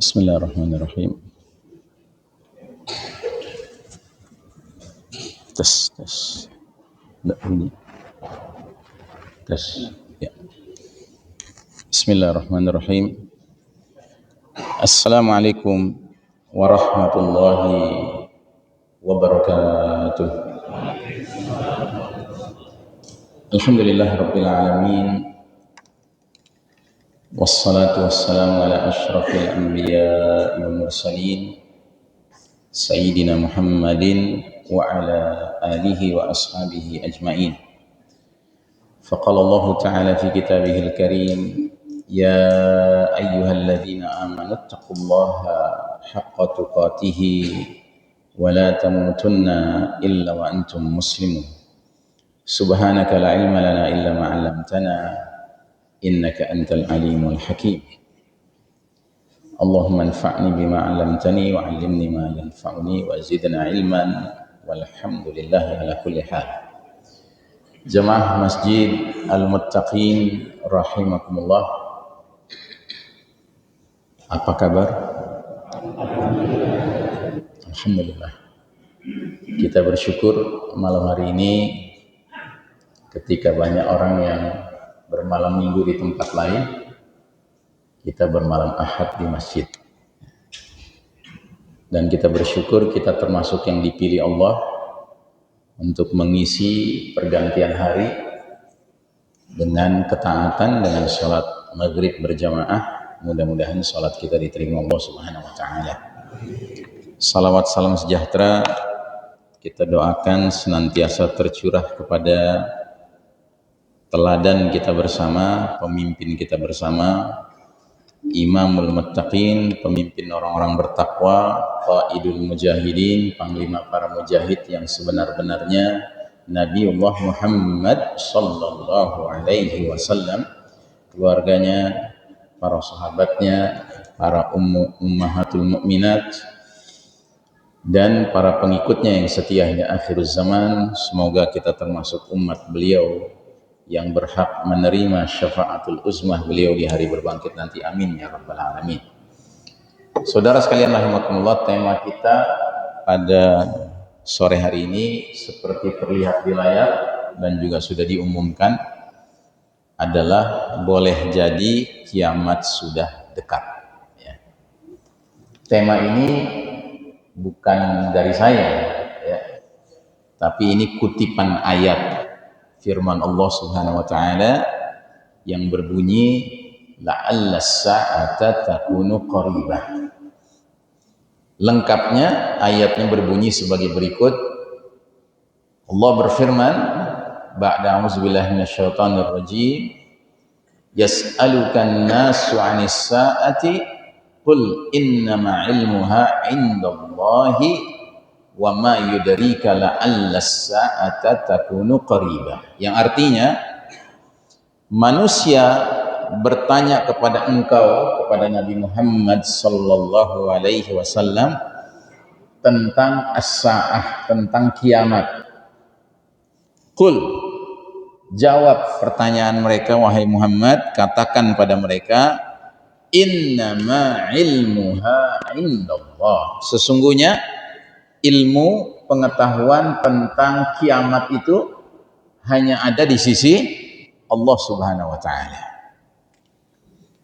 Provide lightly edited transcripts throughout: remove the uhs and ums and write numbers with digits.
Bismillahirrahmanirrahim. Tes, tes. Enggak bunyi. Tes. Ya. Bismillahirrahmanirrahim. Assalamualaikum warahmatullahi wabarakatuh. Alhamdulillah rabbil alamin. Wassalatu wassalamu ala asyrafil anbiya wal mursalin. Sayyidina Muhammadin wa ala alihi wa ashabihi ajma'in. فقال الله تعالى في كتابه الكريم يا أيها الذين آمنوا اتقوا الله حق تقاته ولا تموتن إلا وأنتم مسلمون سبحانك لا علم لنا إلا ما علمتنا إنك أنت العليم الحكيم اللهم انفعني بما علمتني وعلمني ما ينفعني وزدنا علما والحمد لله على كل حال. Jemaah Masjid Al-Muttaqin rahimakumullah. Apa kabar? Alhamdulillah. Kita bersyukur malam hari ini ketika banyak orang yang bermalam minggu di tempat lain, kita bermalam Ahad di masjid. Dan kita bersyukur kita termasuk yang dipilih Allah untuk mengisi pergantian hari dengan ketaatan, dengan sholat maghrib berjamaah. Mudah-mudahan sholat kita diterima Allah Subhanahu wa Ta'ala. Salawat salam sejahtera kita doakan senantiasa tercurah kepada teladan kita bersama, pemimpin kita bersama, Imamul Muttaqin, pemimpin orang-orang bertakwa, Qaidul Mujahidin, panglima para mujahid yang sebenar-benarnya, Nabiullah Muhammad sallallahu alaihi wasallam, keluarganya, para sahabatnya, para ummahatul mukminat, dan para pengikutnya yang setia hingga akhir zaman. Semoga kita termasuk umat beliau yang berhak menerima syafaatul uzmah beliau di hari berbangkit nanti. Amin ya rabbal alamin. Saudara sekalian rahimakumullah, tema kita pada sore hari ini seperti terlihat di layar dan juga sudah diumumkan adalah boleh jadi kiamat sudah dekat ya. Tema ini bukan dari saya ya, tapi ini kutipan ayat firman Allah Subhanahu wa Ta'ala yang berbunyi la'alla as-sa'ata takunu qaribah. Lengkapnya ayatnya berbunyi sebagai berikut. Allah berfirman ba'da a'udzubillahi minasyaitonir rajim, yas'alukan nasu 'anis sa'ati qul innama 'ilmuha 'indallahi wa ma yudrika la'alla as-sa'ata takunu qaribah. Yang artinya manusia bertanya kepada engkau, kepada Nabi Muhammad sallallahu alaihi wasallam tentang as-sa'ah, tentang kiamat. Qul, jawab pertanyaan mereka wahai Muhammad, katakan pada mereka, innama ilmuha indallah. Sesungguhnya ilmu pengetahuan tentang kiamat itu hanya ada di sisi Allah Subhanahu wa Ta'ala.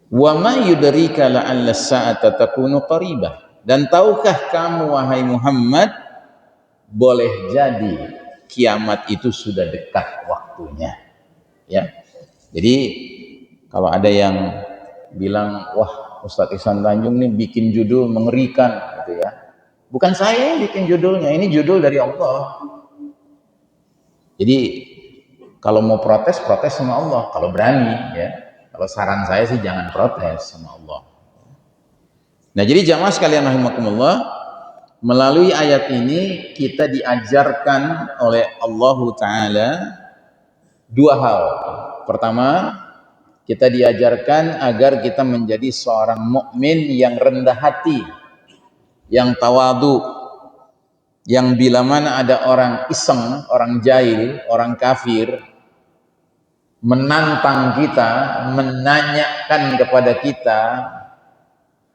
Wa ma yudrika la'alla as-sa'ata takunu qaribah. Dan tahukah kamu wahai Muhammad, boleh jadi kiamat itu sudah dekat waktunya. Ya. Jadi kalau ada yang bilang, wah Ustadz Ihsan Tanjung nih bikin judul mengerikan gitu ya. Bukan saya yang bikin judulnya, ini judul dari Allah. Jadi kalau mau protes, protes sama Allah kalau berani ya. Kalau saran saya sih jangan protes sama Allah. Nah, jadi jamaah sekalian rahimakumullah, melalui ayat ini kita diajarkan oleh Allah Ta'ala dua hal. Pertama, kita diajarkan agar kita menjadi seorang mukmin yang rendah hati, yang tawadu, yang bila mana ada orang iseng, orang jahil, orang kafir menantang kita, menanyakan kepada kita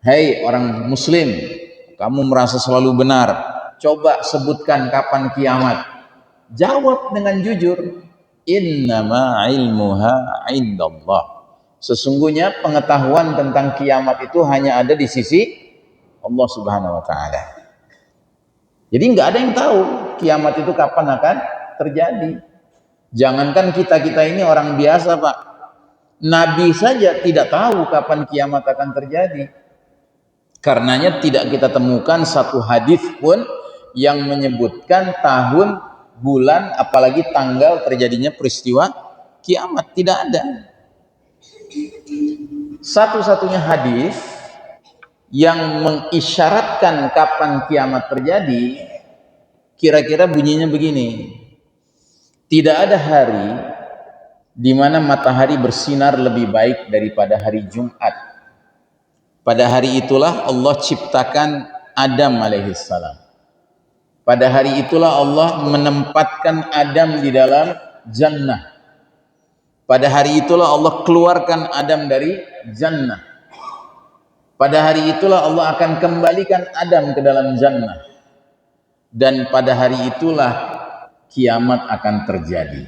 Hei orang muslim, kamu merasa selalu benar, coba sebutkan kapan kiamat. Jawab dengan jujur, innama ilmuha indallah. Sesungguhnya pengetahuan tentang kiamat itu hanya ada di sisi Allah Subhanahu wa taala. Jadi nggak ada yang tahu kiamat itu kapan akan terjadi. Jangankan kita-kita ini orang biasa, Pak. Nabi saja tidak tahu kapan kiamat akan terjadi. Karenanya tidak kita temukan satu hadis pun yang menyebutkan tahun, bulan, apalagi tanggal terjadinya peristiwa kiamat. Tidak ada. Satu-satunya hadis yang mengisyaratkan kapan kiamat terjadi, kira-kira bunyinya begini. Tidak ada hari di mana matahari bersinar lebih baik daripada hari Jumat. Pada hari itulah Allah ciptakan Adam alaihissalam. Pada hari itulah Allah menempatkan Adam di dalam jannah. Pada hari itulah Allah keluarkan Adam dari jannah. Pada hari itulah Allah akan kembalikan Adam ke dalam jannah. Dan pada hari itulah kiamat akan terjadi.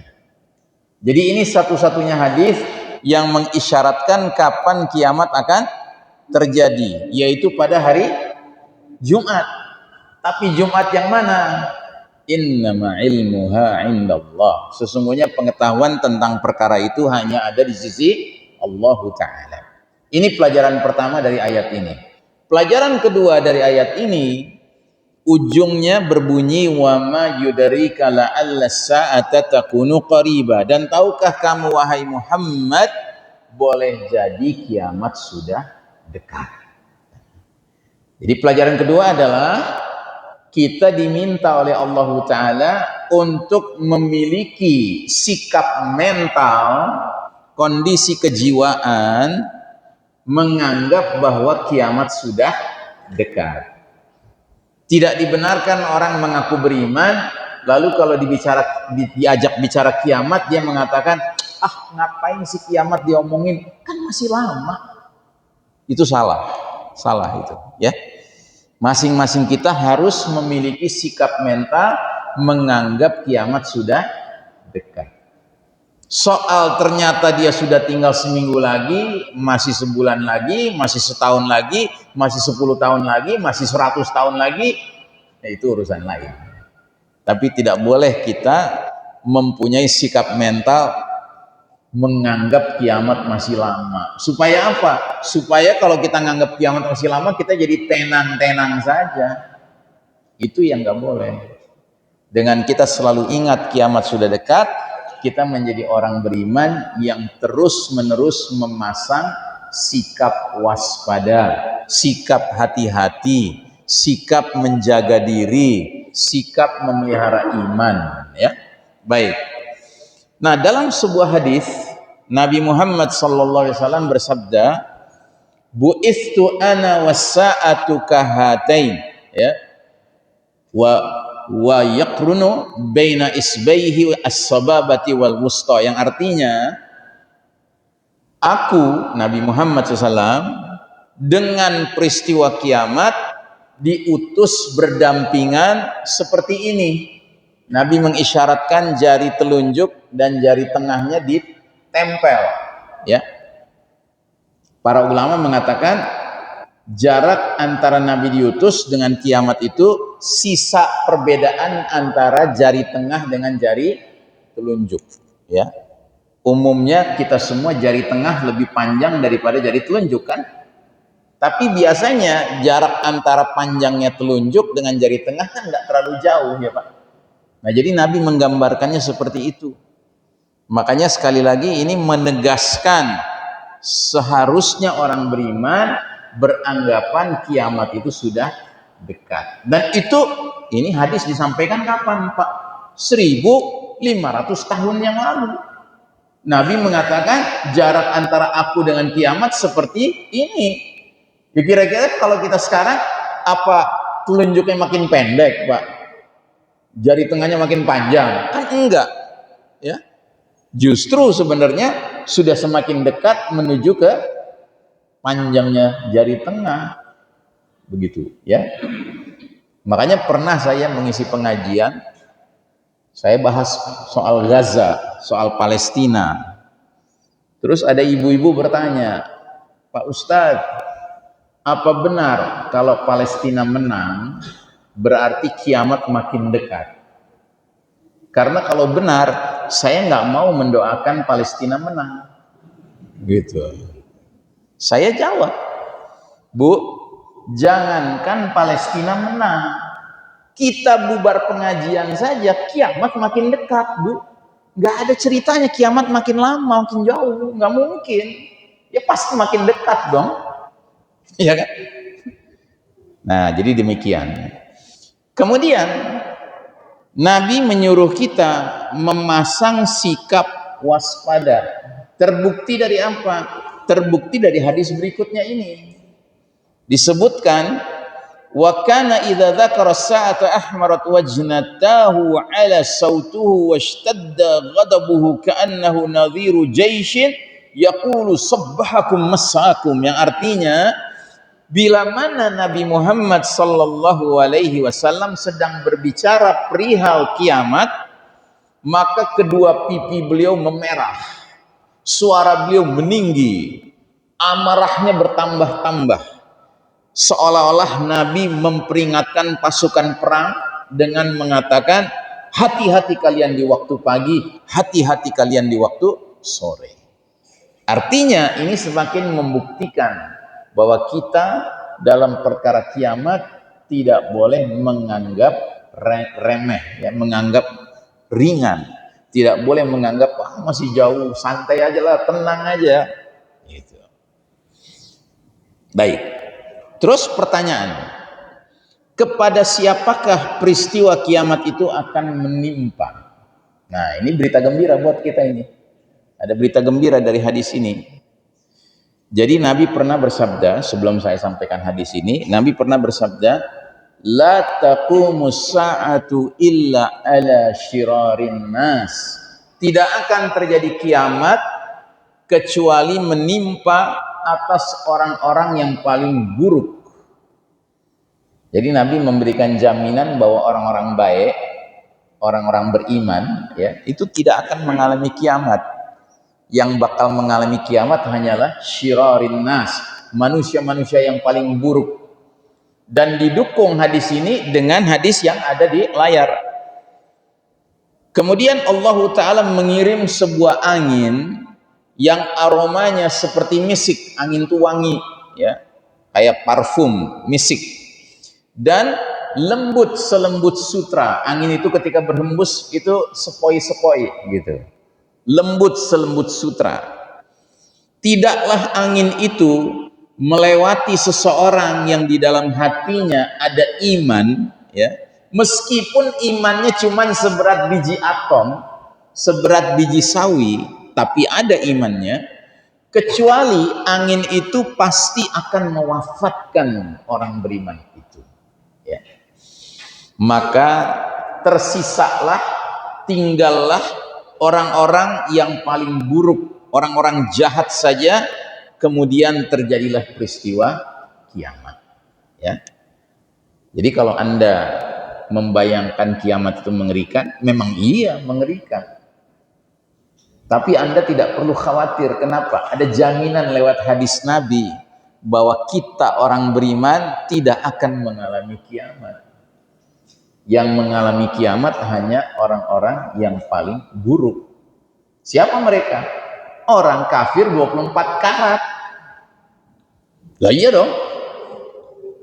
Jadi ini satu-satunya hadis yang mengisyaratkan kapan kiamat akan terjadi, yaitu pada hari Jumat. Tapi Jumat yang mana? Innama ilmuha indallah. Sesungguhnya pengetahuan tentang perkara itu hanya ada di sisi Allah Ta'ala. Ini pelajaran pertama dari ayat ini. Pelajaran kedua dari ayat ini, ujungnya berbunyi wa ma yudarika la'alla sa'ata takunu qariba. Dan tahukah kamu wahai Muhammad, boleh jadi kiamat sudah dekat. Jadi pelajaran kedua adalah kita diminta oleh Allah Ta'ala untuk memiliki sikap mental, kondisi kejiwaan, menganggap bahwa kiamat sudah dekat. Tidak dibenarkan orang mengaku beriman, lalu kalau diajak bicara kiamat, dia mengatakan, ngapain sih kiamat diomongin, kan masih lama. Itu salah itu, ya. Masing-masing kita harus memiliki sikap mental menganggap kiamat sudah dekat. Soal ternyata dia sudah tinggal seminggu lagi, masih sebulan lagi, masih setahun lagi, masih 10 tahun lagi, masih 100 tahun lagi, ya itu urusan lain. Tapi tidak boleh kita mempunyai sikap mental menganggap kiamat masih lama. Supaya apa? Supaya kalau kita menganggap kiamat masih lama, kita jadi tenang-tenang saja. Itu yang nggak boleh. Dengan kita selalu ingat kiamat sudah dekat, kita menjadi orang beriman yang terus-menerus memasang sikap waspada, sikap hati-hati, sikap menjaga diri, sikap memelihara iman. Ya, baik. Nah, dalam sebuah hadis Nabi Muhammad SAW bersabda, "Bu'ithtu ana was-sa'atu kahatain." Ya. Wa yaqrunu baina isbaihi as-sababati wal wusta, yang artinya aku Nabi Muhammad SAW dengan peristiwa kiamat diutus berdampingan seperti ini. Nabi mengisyaratkan jari telunjuk dan jari tengahnya ditempel, ya. Para ulama mengatakan jarak antara Nabi diutus dengan kiamat itu sisa perbedaan antara jari tengah dengan jari telunjuk, ya. Umumnya kita semua jari tengah lebih panjang daripada jari telunjuk, kan? Tapi biasanya jarak antara panjangnya telunjuk dengan jari tengah kan nggak terlalu jauh, ya Pak. Nah, jadi Nabi menggambarkannya seperti itu. Makanya sekali lagi ini menegaskan seharusnya orang beriman beranggapan kiamat itu sudah dekat. Dan ini hadis disampaikan kapan, Pak? 1500 tahun yang lalu. Nabi mengatakan jarak antara aku dengan kiamat seperti ini. Ya, kira-kira kalau kita sekarang apa telunjuknya makin pendek, Pak? Jari tengahnya makin panjang? Kan enggak, ya. Justru sebenarnya sudah semakin dekat menuju ke panjangnya jari tengah. begitu ya. Makanya pernah saya mengisi pengajian, saya bahas soal Gaza, soal Palestina. Terus ada ibu-ibu bertanya, Pak Ustadz, apa benar kalau Palestina menang berarti kiamat makin dekat? Karena kalau benar, saya nggak mau mendoakan Palestina menang. Gitu. Saya jawab, Bu, jangankan Palestina menang, kita bubar pengajian saja kiamat makin dekat, Bu. Nggak ada ceritanya kiamat makin lama, makin jauh, nggak mungkin. Ya pasti makin dekat dong, ya kan? Nah, jadi demikian. Kemudian Nabi menyuruh kita memasang sikap waspada. Terbukti dari apa? Terbukti dari hadis berikutnya ini. Disebutkan, wa kana idza dzakara as-sa'ata ahmarat wajnatahu 'ala sautuhu washtadda ghadabuhu ka'annahu nadhiru jaishin yaqulu sabbahakum massakum, yang artinya bila mana Nabi Muhammad sallallahu alaihi wasallam sedang berbicara perihal kiamat, maka kedua pipi beliau memerah, suara beliau meninggi, amarahnya bertambah-tambah, seolah-olah Nabi memperingatkan pasukan perang dengan mengatakan, hati-hati kalian di waktu pagi, hati-hati kalian di waktu sore. Artinya ini semakin membuktikan bahwa kita dalam perkara kiamat tidak boleh menganggap remeh, ya, menganggap ringan, tidak boleh menganggap masih jauh, santai aja lah, tenang aja. Gitu. Baik. Terus pertanyaan, kepada siapakah peristiwa kiamat itu akan menimpa? Nah, ini berita gembira buat kita ini. Ada berita gembira dari hadis ini. Jadi Nabi pernah bersabda, sebelum saya sampaikan hadis ini, Nabi pernah bersabda, la taqumus sa'atu illa ala syirarin nas. Tidak akan terjadi kiamat kecuali menimpa atas orang-orang yang paling buruk. Jadi Nabi memberikan jaminan bahwa orang-orang baik, orang-orang beriman, ya, itu tidak akan mengalami kiamat. Yang bakal mengalami kiamat hanyalah syirarin nas, manusia-manusia yang paling buruk. Dan didukung hadis ini dengan hadis yang ada di layar. Kemudian Allah Ta'ala mengirim sebuah angin yang aromanya seperti misik, angin itu wangi, ya, kayak parfum misik, dan lembut selembut sutra. Angin itu ketika berhembus itu sepoi-sepoi gitu, lembut selembut sutra. Tidaklah angin itu melewati seseorang yang di dalam hatinya ada iman, ya, meskipun imannya cuma seberat biji atom, seberat biji sawi, tapi ada imannya, kecuali angin itu pasti akan mewafatkan orang beriman itu, ya. Maka tersisalah, tinggallah orang-orang yang paling buruk, orang-orang jahat saja. Kemudian terjadilah peristiwa kiamat, ya. Jadi kalau Anda membayangkan kiamat itu mengerikan, memang iya mengerikan. Tapi Anda tidak perlu khawatir. Kenapa? Ada jaminan lewat hadis Nabi bahwa kita orang beriman tidak akan mengalami kiamat. Yang mengalami kiamat hanya orang-orang yang paling buruk. Siapa mereka? Orang kafir 24 karat. Lah iya dong.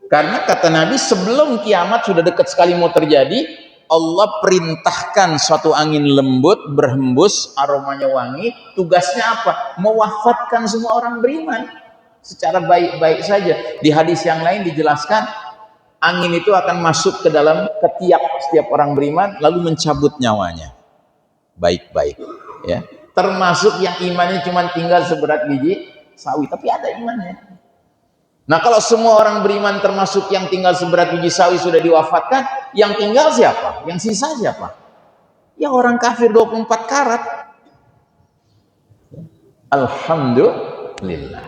Karena kata Nabi, sebelum kiamat sudah dekat sekali mau terjadi, Allah perintahkan suatu angin lembut berhembus, aromanya wangi. Tugasnya apa? Mewafatkan semua orang beriman secara baik-baik saja. Di hadis yang lain dijelaskan, angin itu akan masuk ke dalam ketiak setiap orang beriman lalu mencabut nyawanya. Baik-baik, ya. Termasuk yang imannya cuma tinggal seberat biji sawi, tapi ada imannya. Nah, kalau semua orang beriman termasuk yang tinggal seberat biji sawi sudah diwafatkan, yang tinggal siapa? Yang sisa siapa? Ya orang kafir 24 karat. Alhamdulillah.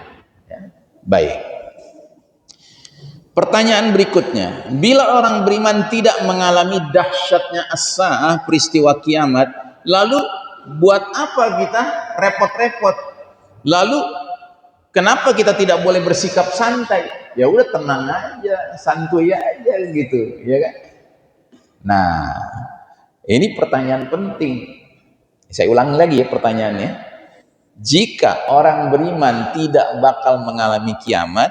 Ya. Baik. Pertanyaan berikutnya, bila orang beriman tidak mengalami dahsyatnya as-sa'ah, peristiwa kiamat, lalu buat apa kita repot-repot? Lalu kenapa kita tidak boleh bersikap santai? Ya udah tenang aja, santuy aja gitu, ya kan? Nah, ini pertanyaan penting. Saya ulangi lagi ya pertanyaannya. Jika orang beriman tidak bakal mengalami kiamat,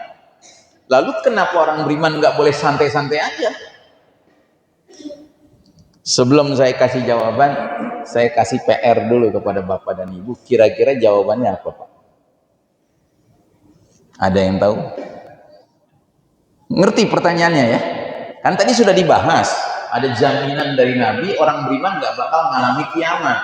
lalu kenapa orang beriman nggak boleh santai-santai aja? Sebelum saya kasih jawaban, saya kasih PR dulu kepada Bapak dan Ibu. Kira-kira jawabannya apa, Pak? Ada yang tahu? Ngerti pertanyaannya ya? Kan tadi sudah dibahas. Ada jaminan dari Nabi, orang beriman nggak bakal mengalami kiamat.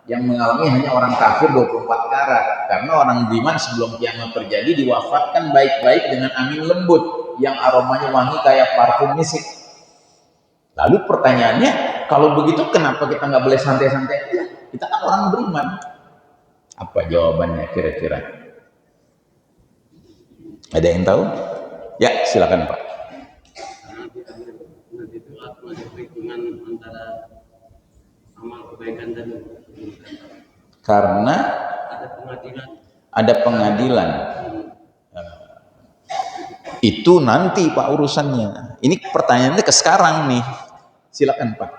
Yang mengalami hanya orang kafir 24 karat. Karena orang beriman sebelum kiamat terjadi diwafatkan baik-baik dengan angin lembut yang aromanya wangi kayak parfum misik. Lalu pertanyaannya, kalau begitu kenapa kita nggak boleh santai-santai aja? Kita kan orang beriman. Apa jawabannya kira-kira? Ada yang tahu? Ya, silakan Pak. Karena ada pengadilan. Itu nanti Pak urusannya. Ini pertanyaannya ke sekarang nih. Silakan Pak.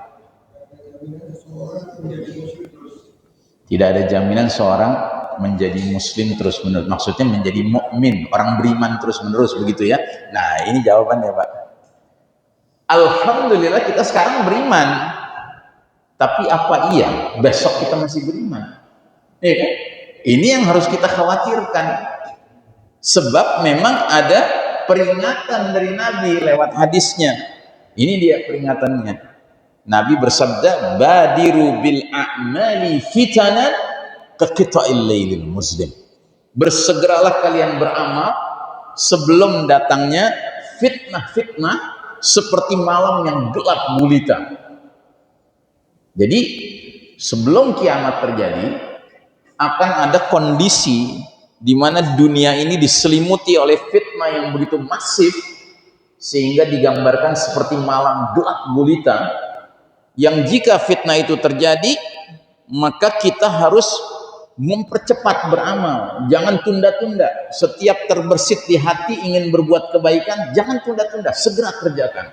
Tidak ada jaminan seorang menjadi muslim terus menerus. Maksudnya menjadi mukmin, orang beriman terus menerus begitu ya. Nah, ini jawabannya Pak. Alhamdulillah kita sekarang beriman. Tapi apa iya besok kita masih beriman? Ya kan? Ini yang harus kita khawatirkan. Sebab memang ada peringatan dari Nabi lewat hadisnya. Ini dia peringatannya. Nabi bersabda, "Badiru bil a'mali fitanan kaqita'il lailil muslim." Bersegeralah kalian beramal sebelum datangnya fitnah-fitnah seperti malam yang gelap gulita. Jadi sebelum kiamat terjadi akan ada kondisi di mana dunia ini diselimuti oleh fitnah yang begitu masif sehingga digambarkan seperti malam gelap gulita, yang jika fitnah itu terjadi maka kita harus mempercepat beramal, jangan tunda-tunda. Setiap terbersit di hati ingin berbuat kebaikan, jangan tunda-tunda, segera kerjakan.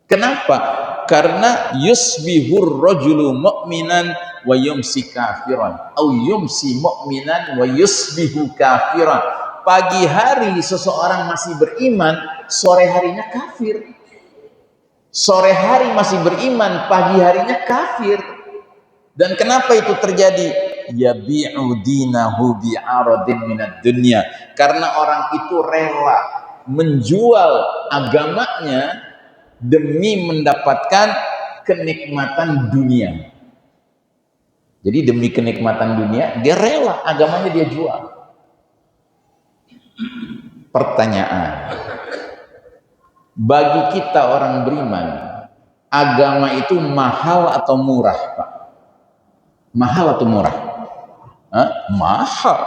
Kenapa? Karena yusbihur rajulu mu'minan wa yumsi kafiran, atau yumsi mu'minan wa yusbihu kafiran. Pagi hari seseorang masih beriman, sore harinya kafir. Sore hari masih beriman, pagi harinya kafir. Dan kenapa itu terjadi? Yabi'u dinahu bi'aradin minad dunya. Karena orang itu rela menjual agamanya demi mendapatkan kenikmatan dunia. Jadi demi kenikmatan dunia, dia rela agamanya dia jual. Pertanyaan, bagi kita orang beriman, agama itu mahal atau murah, Pak? Mahal atau murah? Mahal.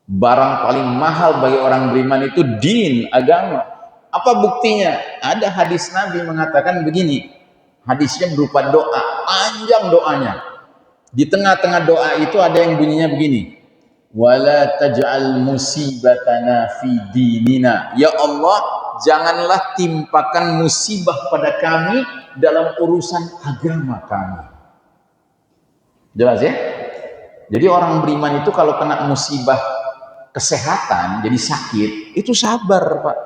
Barang paling mahal bagi orang beriman itu din, agama. Apa buktinya? Ada hadis Nabi mengatakan begini. Hadisnya berupa doa, panjang doanya. Di tengah-tengah doa itu ada yang bunyinya begini. Wala taj'al musibatana fi dinina. Ya Allah, janganlah timpakan musibah pada kami dalam urusan agama kami. Jelas ya? Jadi orang beriman itu kalau kena musibah kesehatan, jadi sakit, itu sabar, Pak.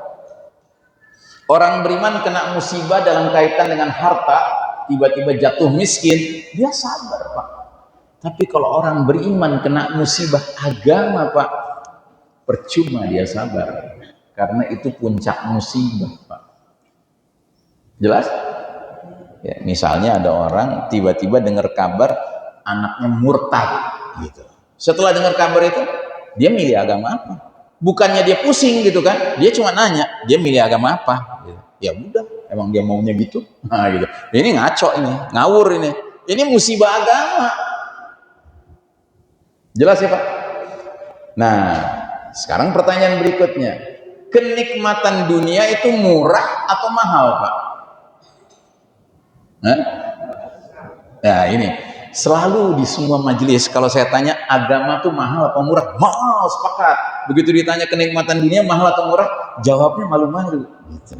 Orang beriman kena musibah dalam kaitan dengan harta, tiba-tiba jatuh miskin, dia sabar, Pak. Tapi kalau orang beriman kena musibah agama, Pak, percuma dia sabar. Karena itu puncak musibah, Pak. Jelas? Ya, misalnya ada orang tiba-tiba dengar kabar anaknya murtad, gitu. Setelah dengar kabar itu, dia milih agama apa? Bukannya dia pusing gitu kan, dia cuma nanya, dia milih agama apa? Ya udah, emang dia maunya gitu. Nah, gitu. Ini ngaco ini, ngawur ini. Ini musibah agama. Jelas ya Pak? Nah, sekarang pertanyaan berikutnya. kenikmatan dunia itu murah atau mahal, Pak? Hah? Nah ini selalu di semua majelis kalau saya tanya agama tuh mahal atau murah, mahal, sepakat. Begitu ditanya kenikmatan dunia mahal atau murah, jawabnya malu-malu gitu.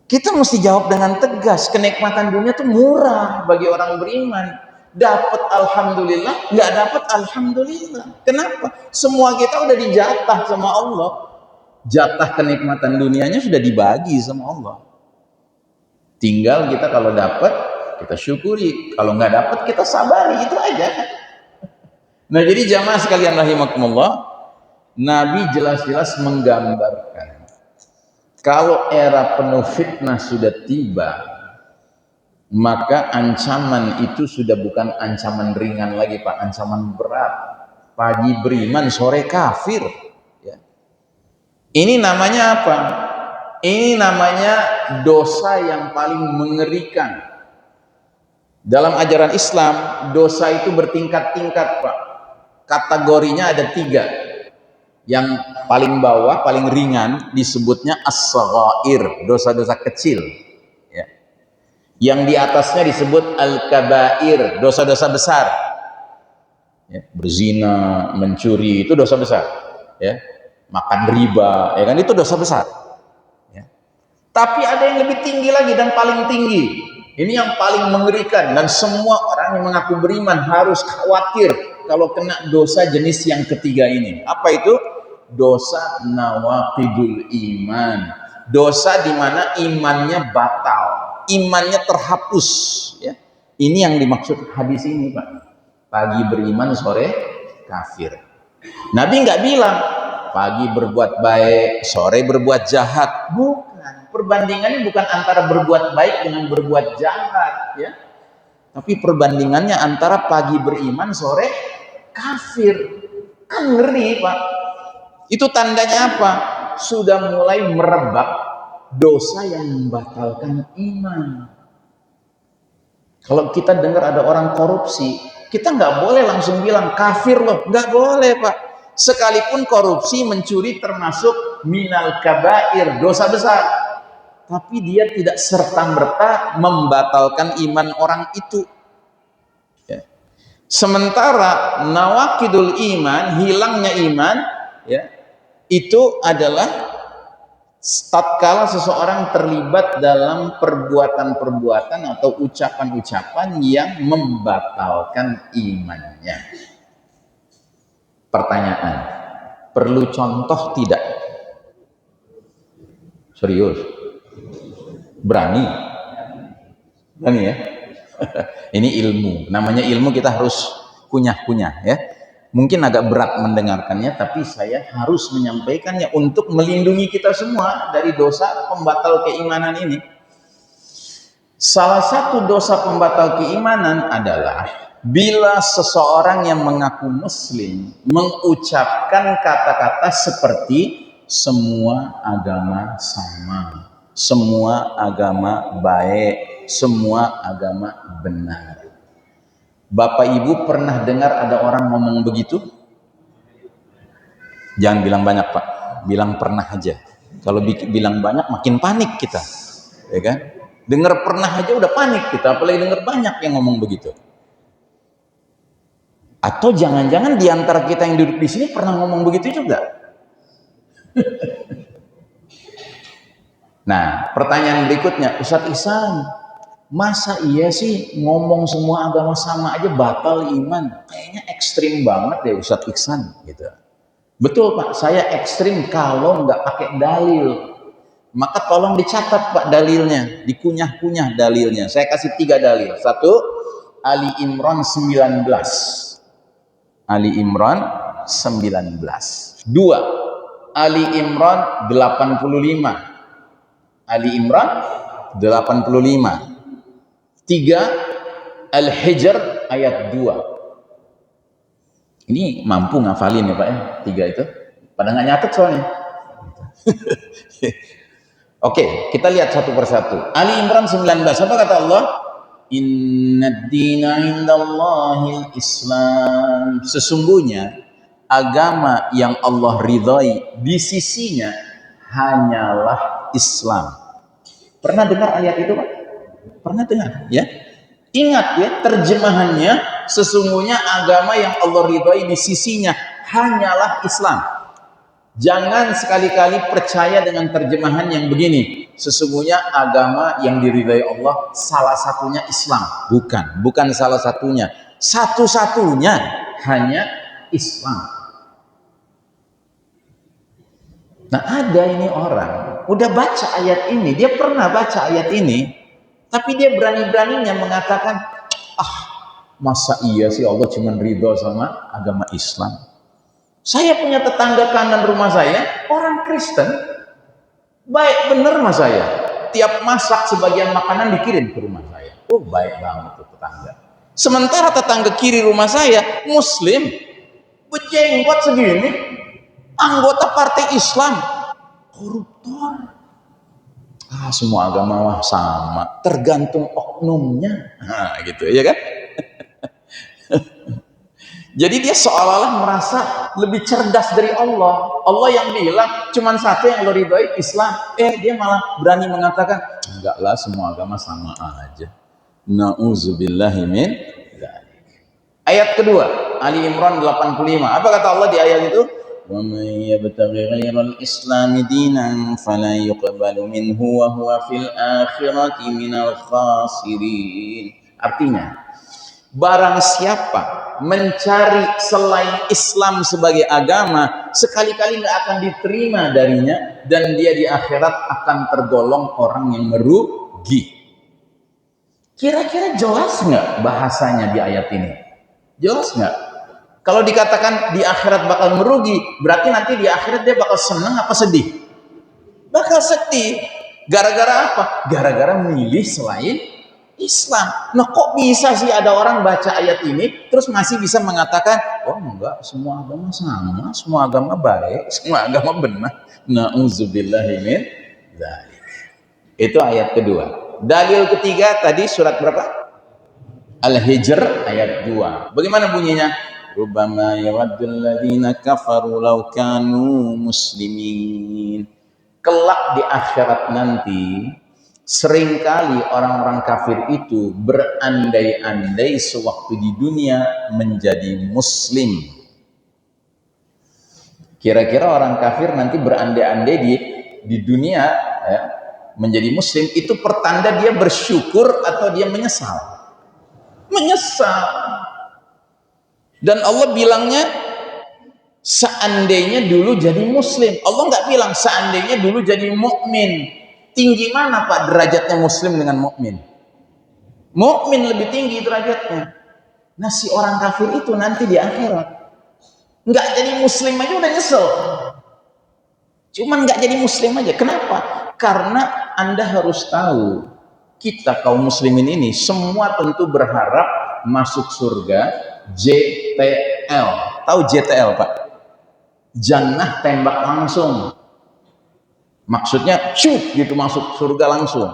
Kita mesti jawab dengan tegas, kenikmatan dunia tuh murah bagi orang beriman. Dapat alhamdulillah, nggak dapat alhamdulillah. Kenapa? Semua kita udah dijatah sama Allah. Jatah kenikmatan dunianya sudah dibagi sama Allah. Tinggal kita kalau dapat kita syukuri, kalau nggak dapat kita sabari, itu aja. Nah jadi jamaah sekalian rahimakumullah, Nabi jelas-jelas menggambarkan kalau era penuh fitnah sudah tiba, maka ancaman itu sudah bukan ancaman ringan lagi, Pak, ancaman berat. Pagi beriman, sore kafir. Ya. Ini namanya apa? Ini namanya dosa yang paling mengerikan. Dalam ajaran Islam, dosa itu bertingkat-tingkat, Pak. Kategorinya ada 3. Yang paling bawah, paling ringan, disebutnya as-saghair, dosa-dosa kecil. Yang di atasnya disebut al-kabair, dosa-dosa besar. Ya, berzina, mencuri itu dosa besar. Ya, makan riba, ya kan, itu dosa besar. Ya. Tapi ada yang lebih tinggi lagi dan paling tinggi. Ini yang paling mengerikan dan semua orang yang mengaku beriman harus khawatir kalau kena dosa jenis yang ketiga ini. Apa itu? Dosa nawaqidul iman. Dosa di mana imannya batal, imannya terhapus, ya. Ini yang dimaksud hadis ini, Pak. Pagi beriman, sore kafir. Nabi nggak bilang pagi berbuat baik, sore berbuat jahat. Bukan. Perbandingannya bukan antara berbuat baik dengan berbuat jahat, ya. Tapi perbandingannya antara pagi beriman, sore kafir. Kan ngeri, Pak. Itu tandanya apa? Sudah mulai merebak dosa yang membatalkan iman. Kalau kita dengar ada orang korupsi, kita nggak boleh langsung bilang kafir loh, nggak boleh, Pak. Sekalipun korupsi, mencuri termasuk minal kabair, dosa besar, tapi dia tidak serta-merta membatalkan iman orang itu. Ya. Sementara nawakidul iman, hilangnya iman, ya, itu adalah tatkala seseorang terlibat dalam perbuatan-perbuatan atau ucapan-ucapan yang membatalkan imannya. Pertanyaan, perlu contoh tidak? Serius? Berani? Berani ya? Ini ilmu, namanya ilmu, kita harus kunyah-kunyah, ya. Mungkin agak berat mendengarkannya, tapi saya harus menyampaikannya untuk melindungi kita semua dari dosa pembatal keimanan ini. Salah satu dosa pembatal keimanan adalah bila seseorang yang mengaku muslim mengucapkan kata-kata seperti semua agama sama, semua agama baik, semua agama benar. Bapak Ibu pernah dengar ada orang ngomong begitu? Jangan bilang banyak, Pak. Bilang pernah aja. Kalau bilang banyak makin panik kita. Ya kan? Dengar pernah aja udah panik kita, apalagi dengar banyak yang ngomong begitu. Atau jangan-jangan di antara kita yang duduk di sini pernah ngomong begitu juga? Nah, pertanyaan berikutnya, Ustadz Ihsan, masa iya sih ngomong semua agama sama aja batal iman? Kayaknya ekstrim banget deh Ustadz Ihsan gitu. Betul, Pak, saya ekstrim kalau nggak pakai dalil. Maka tolong dicatat, Pak, dalilnya, dikunyah-kunyah dalilnya. Saya kasih 3 dalil. 1, Ali Imran 19. Ali Imran 19. 2, Ali Imran 85. Ali Imran 85. 3, Al-Hijr ayat 2. Ini mampu ngafalin ya, Pak, ya, 3 itu. Pada nggak nyatet soalnya. Oke, kita lihat satu persatu. Ali Imran 19. Apa kata Allah? Innad dina indallahil Islam. Sesungguhnya agama yang Allah ridhai di sisinya hanyalah Islam. Pernah dengar ayat itu, Pak? Pernah dengar, ya? Ingat ya, terjemahannya sesungguhnya agama yang Allah ridhai di sisinya hanyalah Islam. Jangan sekali-kali percaya dengan terjemahan yang begini. Sesungguhnya agama yang diridhai Allah salah satunya Islam. Bukan salah satunya. Satu-satunya hanya Islam. Nah, ada ini orang udah baca ayat ini, dia pernah baca ayat ini, tapi dia berani-beraninya mengatakan, masa iya sih Allah cuma ridho sama agama Islam? Saya punya tetangga kanan rumah saya, orang Kristen, baik bener sama saya. Tiap masak sebagian makanan dikirim ke rumah saya. Oh, baik banget tuh tetangga. Sementara tetangga kiri rumah saya, Muslim, berjenggot segini, anggota partai Islam, koruptor. Semua agama sama, tergantung oknumnya. Nah, gitu ya kan? Jadi dia seolah-olah merasa lebih cerdas dari Allah. Allah yang bilang cuman satu yang Allah ridhoi, Islam. Dia malah berani mengatakan, enggak lah, semua agama sama aja. Na'udzubillahi min dzalik. Ayat kedua, Ali Imran 85. Apa kata Allah di ayat itu? Wa may yabtaghi ghairal islami dinan fala yuqbalu minhu wa huwa fil akhirati minal khasirin. Artinya, barang siapa mencari selain Islam sebagai agama, sekali-kali nggak akan diterima darinya, dan dia di akhirat akan tergolong orang yang merugi. Kira-kira jelas nggak bahasanya di ayat ini? Jelas nggak? Kalau dikatakan di akhirat bakal merugi, berarti nanti di akhirat dia bakal senang apa sedih? Bakal sedih. Gara-gara apa? Gara-gara milih selain Islam. Nah, kok bisa sih ada orang baca ayat ini terus masih bisa mengatakan, oh enggak, semua agama sama, semua agama baik, semua agama benar. Na'udzubillahi min dzalik. Itu ayat kedua. Dalil ketiga tadi surat berapa? Al-Hijr ayat 2. Bagaimana bunyinya? Rubbama yawaddul ladzina kafaru law kanu muslimin. Kelak di akhirat nanti, seringkali orang-orang kafir itu berandai-andai sewaktu di dunia menjadi muslim. Kira-kira orang kafir nanti berandai-andai di dunia ya, menjadi muslim, itu pertanda dia bersyukur atau dia menyesal? Menyesal. Dan Allah bilangnya seandainya dulu jadi muslim. Allah nggak bilang seandainya dulu jadi mukmin. Tinggi mana Pak derajatnya muslim dengan mukmin? Mukmin lebih tinggi derajatnya. Nah, si orang kafir itu nanti di akhirat nggak jadi muslim aja udah nyesel. Cuman nggak jadi muslim aja. Kenapa? Karena Anda harus tahu, kita kaum muslimin ini semua tentu berharap masuk surga JTL. Tahu JTL Pak? Jannah tembak langsung. Maksudnya cuk gitu masuk surga langsung.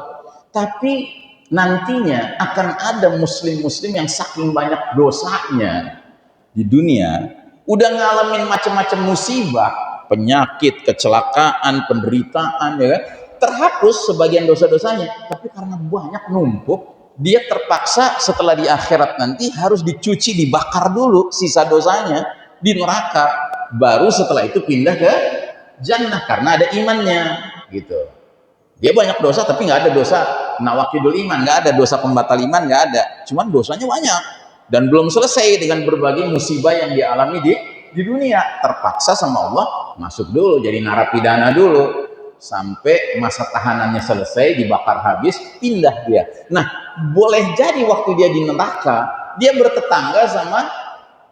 Tapi nantinya akan ada muslim-muslim yang saking banyak dosanya di dunia, udah ngalamin macam-macam musibah, penyakit, kecelakaan, penderitaan, ya kan? Terhapus sebagian dosa-dosanya, tapi karena banyak numpuk, dia terpaksa setelah di akhirat nanti harus dicuci, dibakar dulu sisa dosanya di neraka, baru setelah itu pindah ke jannah karena ada imannya gitu. Dia banyak dosa tapi nggak ada dosa nawakidul iman, nggak ada dosa pembatal iman, nggak ada, cuman dosanya banyak dan belum selesai dengan berbagai musibah yang dialami di dunia. Terpaksa sama Allah masuk dulu jadi narapidana dulu sampai masa tahanannya selesai, dibakar habis, pindah dia. Nah, boleh jadi waktu dia di neraka dia bertetangga sama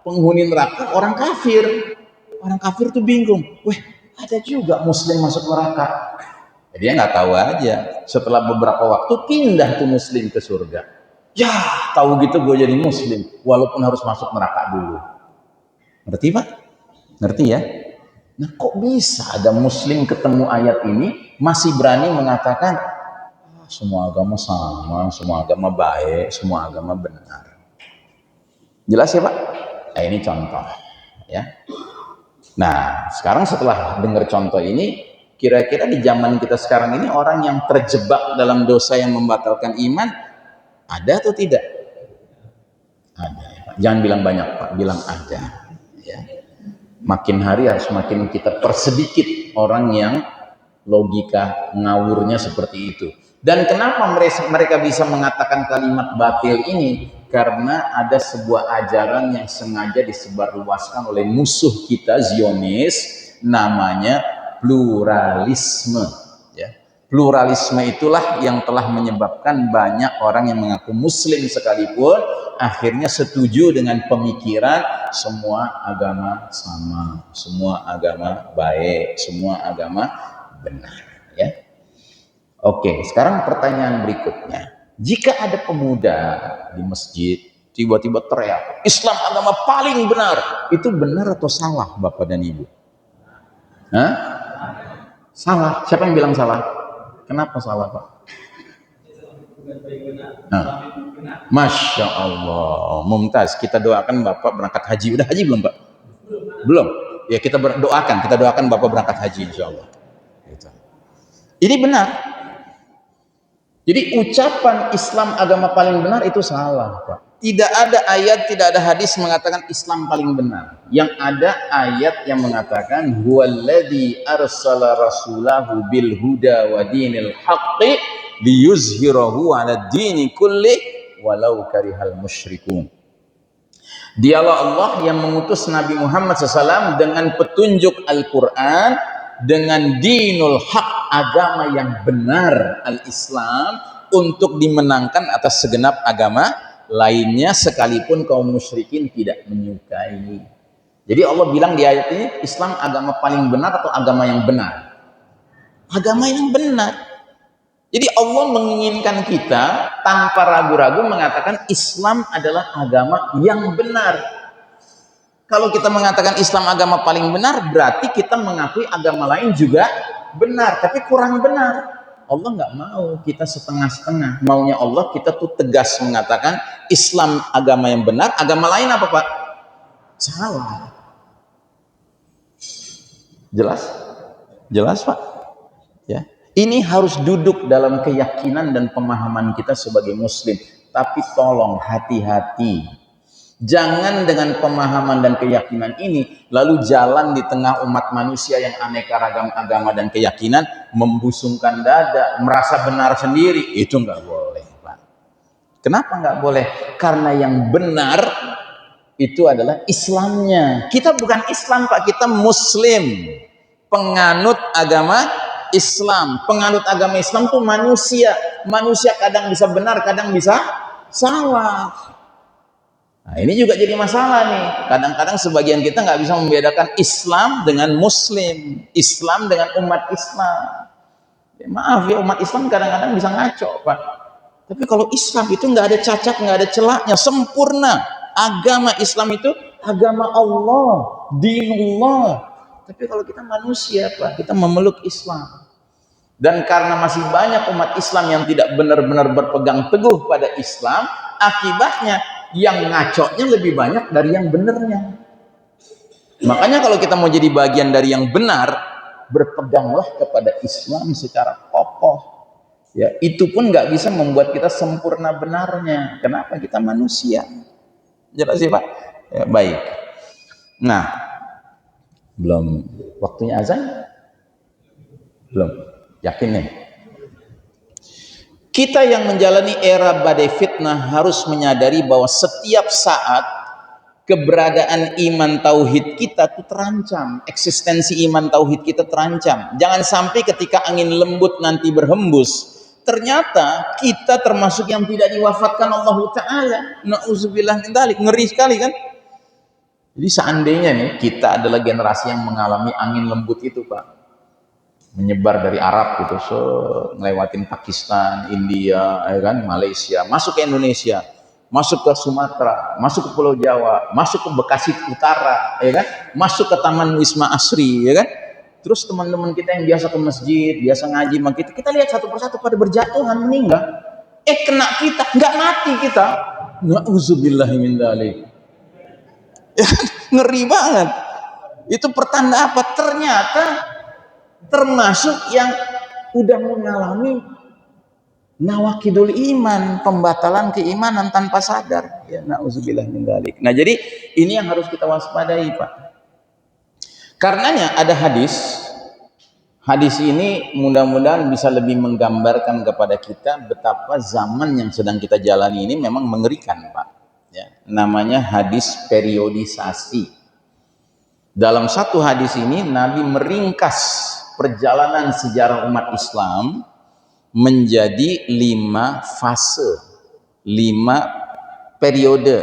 penghuni neraka orang kafir. Orang kafir tuh bingung, ada juga muslim masuk neraka. Dia nggak tahu aja. Setelah beberapa waktu pindah tuh muslim ke surga. Ya, tahu gitu gue jadi muslim, walaupun harus masuk neraka dulu. Ngerti Pak? Ngerti ya? Nah, kok bisa ada muslim ketemu ayat ini masih berani mengatakan semua agama sama, semua agama baik, semua agama benar. Jelas ya Pak? Nah, ini contoh ya. Nah, sekarang setelah dengar contoh ini, kira-kira di zaman kita sekarang ini orang yang terjebak dalam dosa yang membatalkan iman ada atau tidak? Ada ya, Pak. Jangan bilang banyak, Pak, bilang ada ya. Makin hari harus makin kita persedikit orang yang logika ngawurnya seperti itu. Dan kenapa mereka bisa mengatakan kalimat batil ini? Karena ada sebuah ajaran yang sengaja disebarluaskan oleh musuh kita Zionis, namanya pluralisme. Ya. Pluralisme itulah yang telah menyebabkan banyak orang yang mengaku muslim sekalipun akhirnya setuju dengan pemikiran semua agama sama, semua agama baik, semua agama benar, ya. Oke, sekarang pertanyaan berikutnya. Jika ada pemuda di masjid tiba-tiba teriak, Islam agama paling benar, itu benar atau salah, Bapak dan Ibu? Hah? Salah. Siapa yang bilang salah? Kenapa salah, Pak? Nah, Masya Allah, Mumtaz. Kita doakan Bapak berangkat haji. Udah haji belum, Pak? Belum. Ya, kita doakan Bapak berangkat haji, insya Allah. Gitu. Ini benar. Jadi ucapan Islam agama paling benar itu salah, Pak. Tidak ada ayat, tidak ada hadis mengatakan Islam paling benar. Yang ada ayat yang mengatakan huwallazi arsala rasulahu bil huda wa dinil haqqi liyuzhirahu 'ala dini kulli walau karihal musyrikun. Dialah Allah yang mengutus Nabi Muhammad SAW dengan petunjuk Al-Quran, dengan dinul haq, agama yang benar, al-Islam, untuk dimenangkan atas segenap agama lainnya sekalipun kaum musyrikin tidak menyukai. Jadi Allah bilang di ayat ini, Islam agama paling benar atau agama yang benar? Agama yang benar. Jadi Allah menginginkan kita tanpa ragu-ragu mengatakan Islam adalah agama yang benar. Kalau kita mengatakan Islam agama paling benar, berarti kita mengakui agama lain juga benar, tapi kurang benar. Allah nggak mau kita setengah-setengah. Maunya Allah kita tuh tegas mengatakan Islam agama yang benar, agama lain apa, Pak? Salah. Jelas? Jelas, Pak? Ya. Ini harus duduk dalam keyakinan dan pemahaman kita sebagai muslim. Tapi tolong hati-hati. Jangan dengan pemahaman dan keyakinan ini lalu jalan di tengah umat manusia yang aneka ragam agama dan keyakinan, membusungkan dada, merasa benar sendiri. Itu nggak boleh, Pak. Kenapa nggak boleh? Karena yang benar itu adalah Islamnya. Kita bukan Islam, Pak. Kita muslim, penganut agama Islam. Penganut agama Islam tuh manusia. Manusia kadang bisa benar, kadang bisa salah. Nah, ini juga jadi masalah nih. Kadang-kadang sebagian kita nggak bisa membedakan Islam dengan Muslim, Islam dengan umat Islam. Ya, maaf ya, umat Islam kadang-kadang bisa ngaco, Pak. Tapi kalau Islam itu nggak ada cacat, nggak ada celaknya, sempurna. Agama Islam itu agama Allah, dinullah. Tapi kalau kita manusia, Pak, kita memeluk Islam. Dan karena masih banyak umat Islam yang tidak benar-benar berpegang teguh pada Islam, akibatnya yang ngaconya lebih banyak dari yang benernya. Makanya kalau kita mau jadi bagian dari yang benar, berpeganglah kepada Islam secara kokoh. Ya, itu pun nggak bisa membuat kita sempurna benarnya. Kenapa? Kita manusia. Jelas sih, Pak? Ya, baik. Nah, belum waktunya azan? Belum. Yakin nih? Kita yang menjalani era badai fitnah harus menyadari bahwa setiap saat keberadaan iman tauhid kita itu terancam. Eksistensi iman tauhid kita terancam. Jangan sampai ketika angin lembut nanti berhembus, ternyata kita termasuk yang tidak diwafatkan Allah Ta'ala. Na'udzubillah min dzalik. Ngeri sekali kan? Jadi seandainya nih kita adalah generasi yang mengalami angin lembut itu, Pak, menyebar dari Arab gitu, ngelewatin Pakistan, India, ya kan, Malaysia, masuk ke Indonesia, masuk ke Sumatera, masuk ke Pulau Jawa, masuk ke Bekasi Utara, ya kan, masuk ke Taman Wisma Asri, ya kan. Terus teman-teman kita yang biasa ke masjid, biasa ngaji, kita lihat satu persatu pada berjatuhan, meninggal. Kena kita, nggak mati kita. Na'udzubillahi min dzalik. Ngeri banget. Itu pertanda apa? Ternyata termasuk yang udah mengalami nawakidul iman, pembatalan keimanan tanpa sadar. Ya, na'udzubillah min dzalik. Nah, jadi ini yang harus kita waspadai, Pak. Karenanya ada hadis. Hadis ini mudah-mudahan bisa lebih menggambarkan kepada kita betapa zaman yang sedang kita jalani ini memang mengerikan, Pak. Ya, namanya hadis periodisasi. Dalam satu hadis ini Nabi meringkas perjalanan sejarah umat Islam menjadi 5 fase, 5 periode,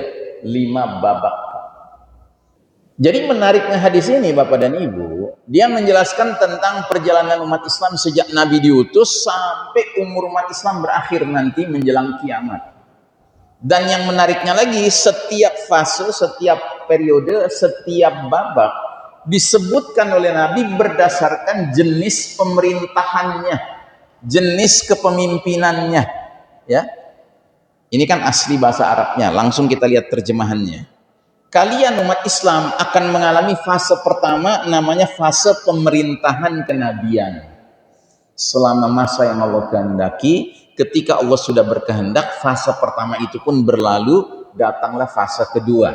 5 babak. Jadi menariknya hadis ini Bapak dan Ibu, dia menjelaskan tentang perjalanan umat Islam sejak Nabi diutus sampai umur umat Islam berakhir nanti menjelang kiamat. Dan yang menariknya lagi, setiap fase, setiap periode, setiap babak disebutkan oleh Nabi berdasarkan jenis pemerintahannya, jenis kepemimpinannya. Ya, ini kan asli bahasa Arabnya, langsung kita lihat terjemahannya. Kalian umat Islam akan mengalami fase pertama, namanya fase pemerintahan kenabian. Selama masa yang Allah kehendaki, ketika Allah sudah berkehendak, fase pertama itu pun berlalu, datanglah fase kedua.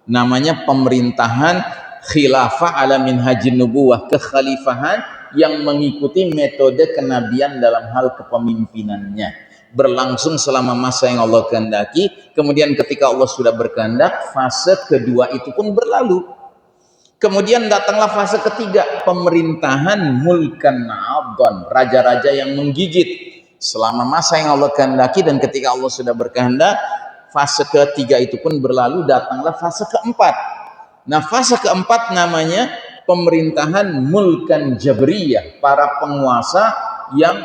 Namanya pemerintahan khilafah ala minhajin nubuwah, kekhalifahan yang mengikuti metode kenabian dalam hal kepemimpinannya. Berlangsung selama masa yang Allah kehendaki, kemudian ketika Allah sudah berkehendak, fase kedua itu pun berlalu. Kemudian datanglah fase ketiga, pemerintahan mulkan abdan, raja-raja yang menggigit. Selama masa yang Allah kehendaki dan ketika Allah sudah berkehendak, fase ketiga itu pun berlalu, datanglah fase keempat. Nah, fase keempat namanya pemerintahan mulkan jabriyah, para penguasa yang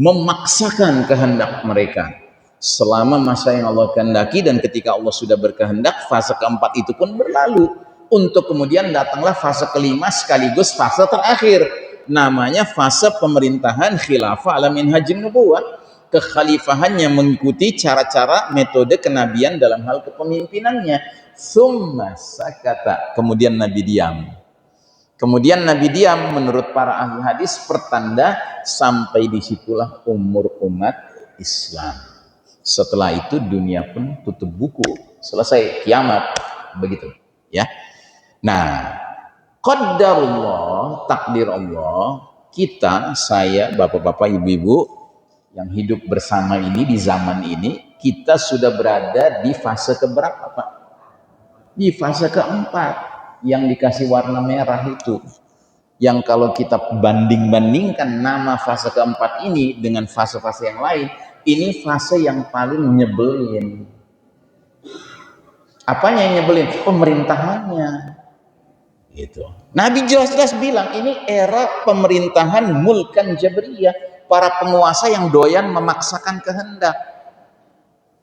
memaksakan kehendak mereka selama masa yang Allah kehendaki, dan ketika Allah sudah berkehendak, fase keempat itu pun berlalu, untuk kemudian datanglah fase kelima sekaligus fase terakhir, namanya fase pemerintahan khilafah ala minhajin nubuwah, kekhalifahan yang mengikuti cara-cara metode kenabian dalam hal kepemimpinannya. Summa sakata, kemudian Nabi diam. Kemudian Nabi diam, menurut para ahli hadis, pertanda sampai disitulah umur umat Islam. Setelah itu dunia pun tutup buku, selesai kiamat, begitu. Ya. Nah, qadarullah, takdir Allah, kita, saya, bapak-bapak, ibu-ibu yang hidup bersama ini di zaman ini, kita sudah berada di fase keberapa, Pak? Di fase keempat. Yang dikasih warna merah itu, yang kalau kita banding-bandingkan nama fase keempat ini dengan fase-fase yang lain, ini fase yang paling nyebelin. Apanya yang nyebelin? Pemerintahannya. Gitu. Nabi jelas-jelas bilang ini era pemerintahan mulkan jabriyah, para penguasa yang doyan memaksakan kehendak.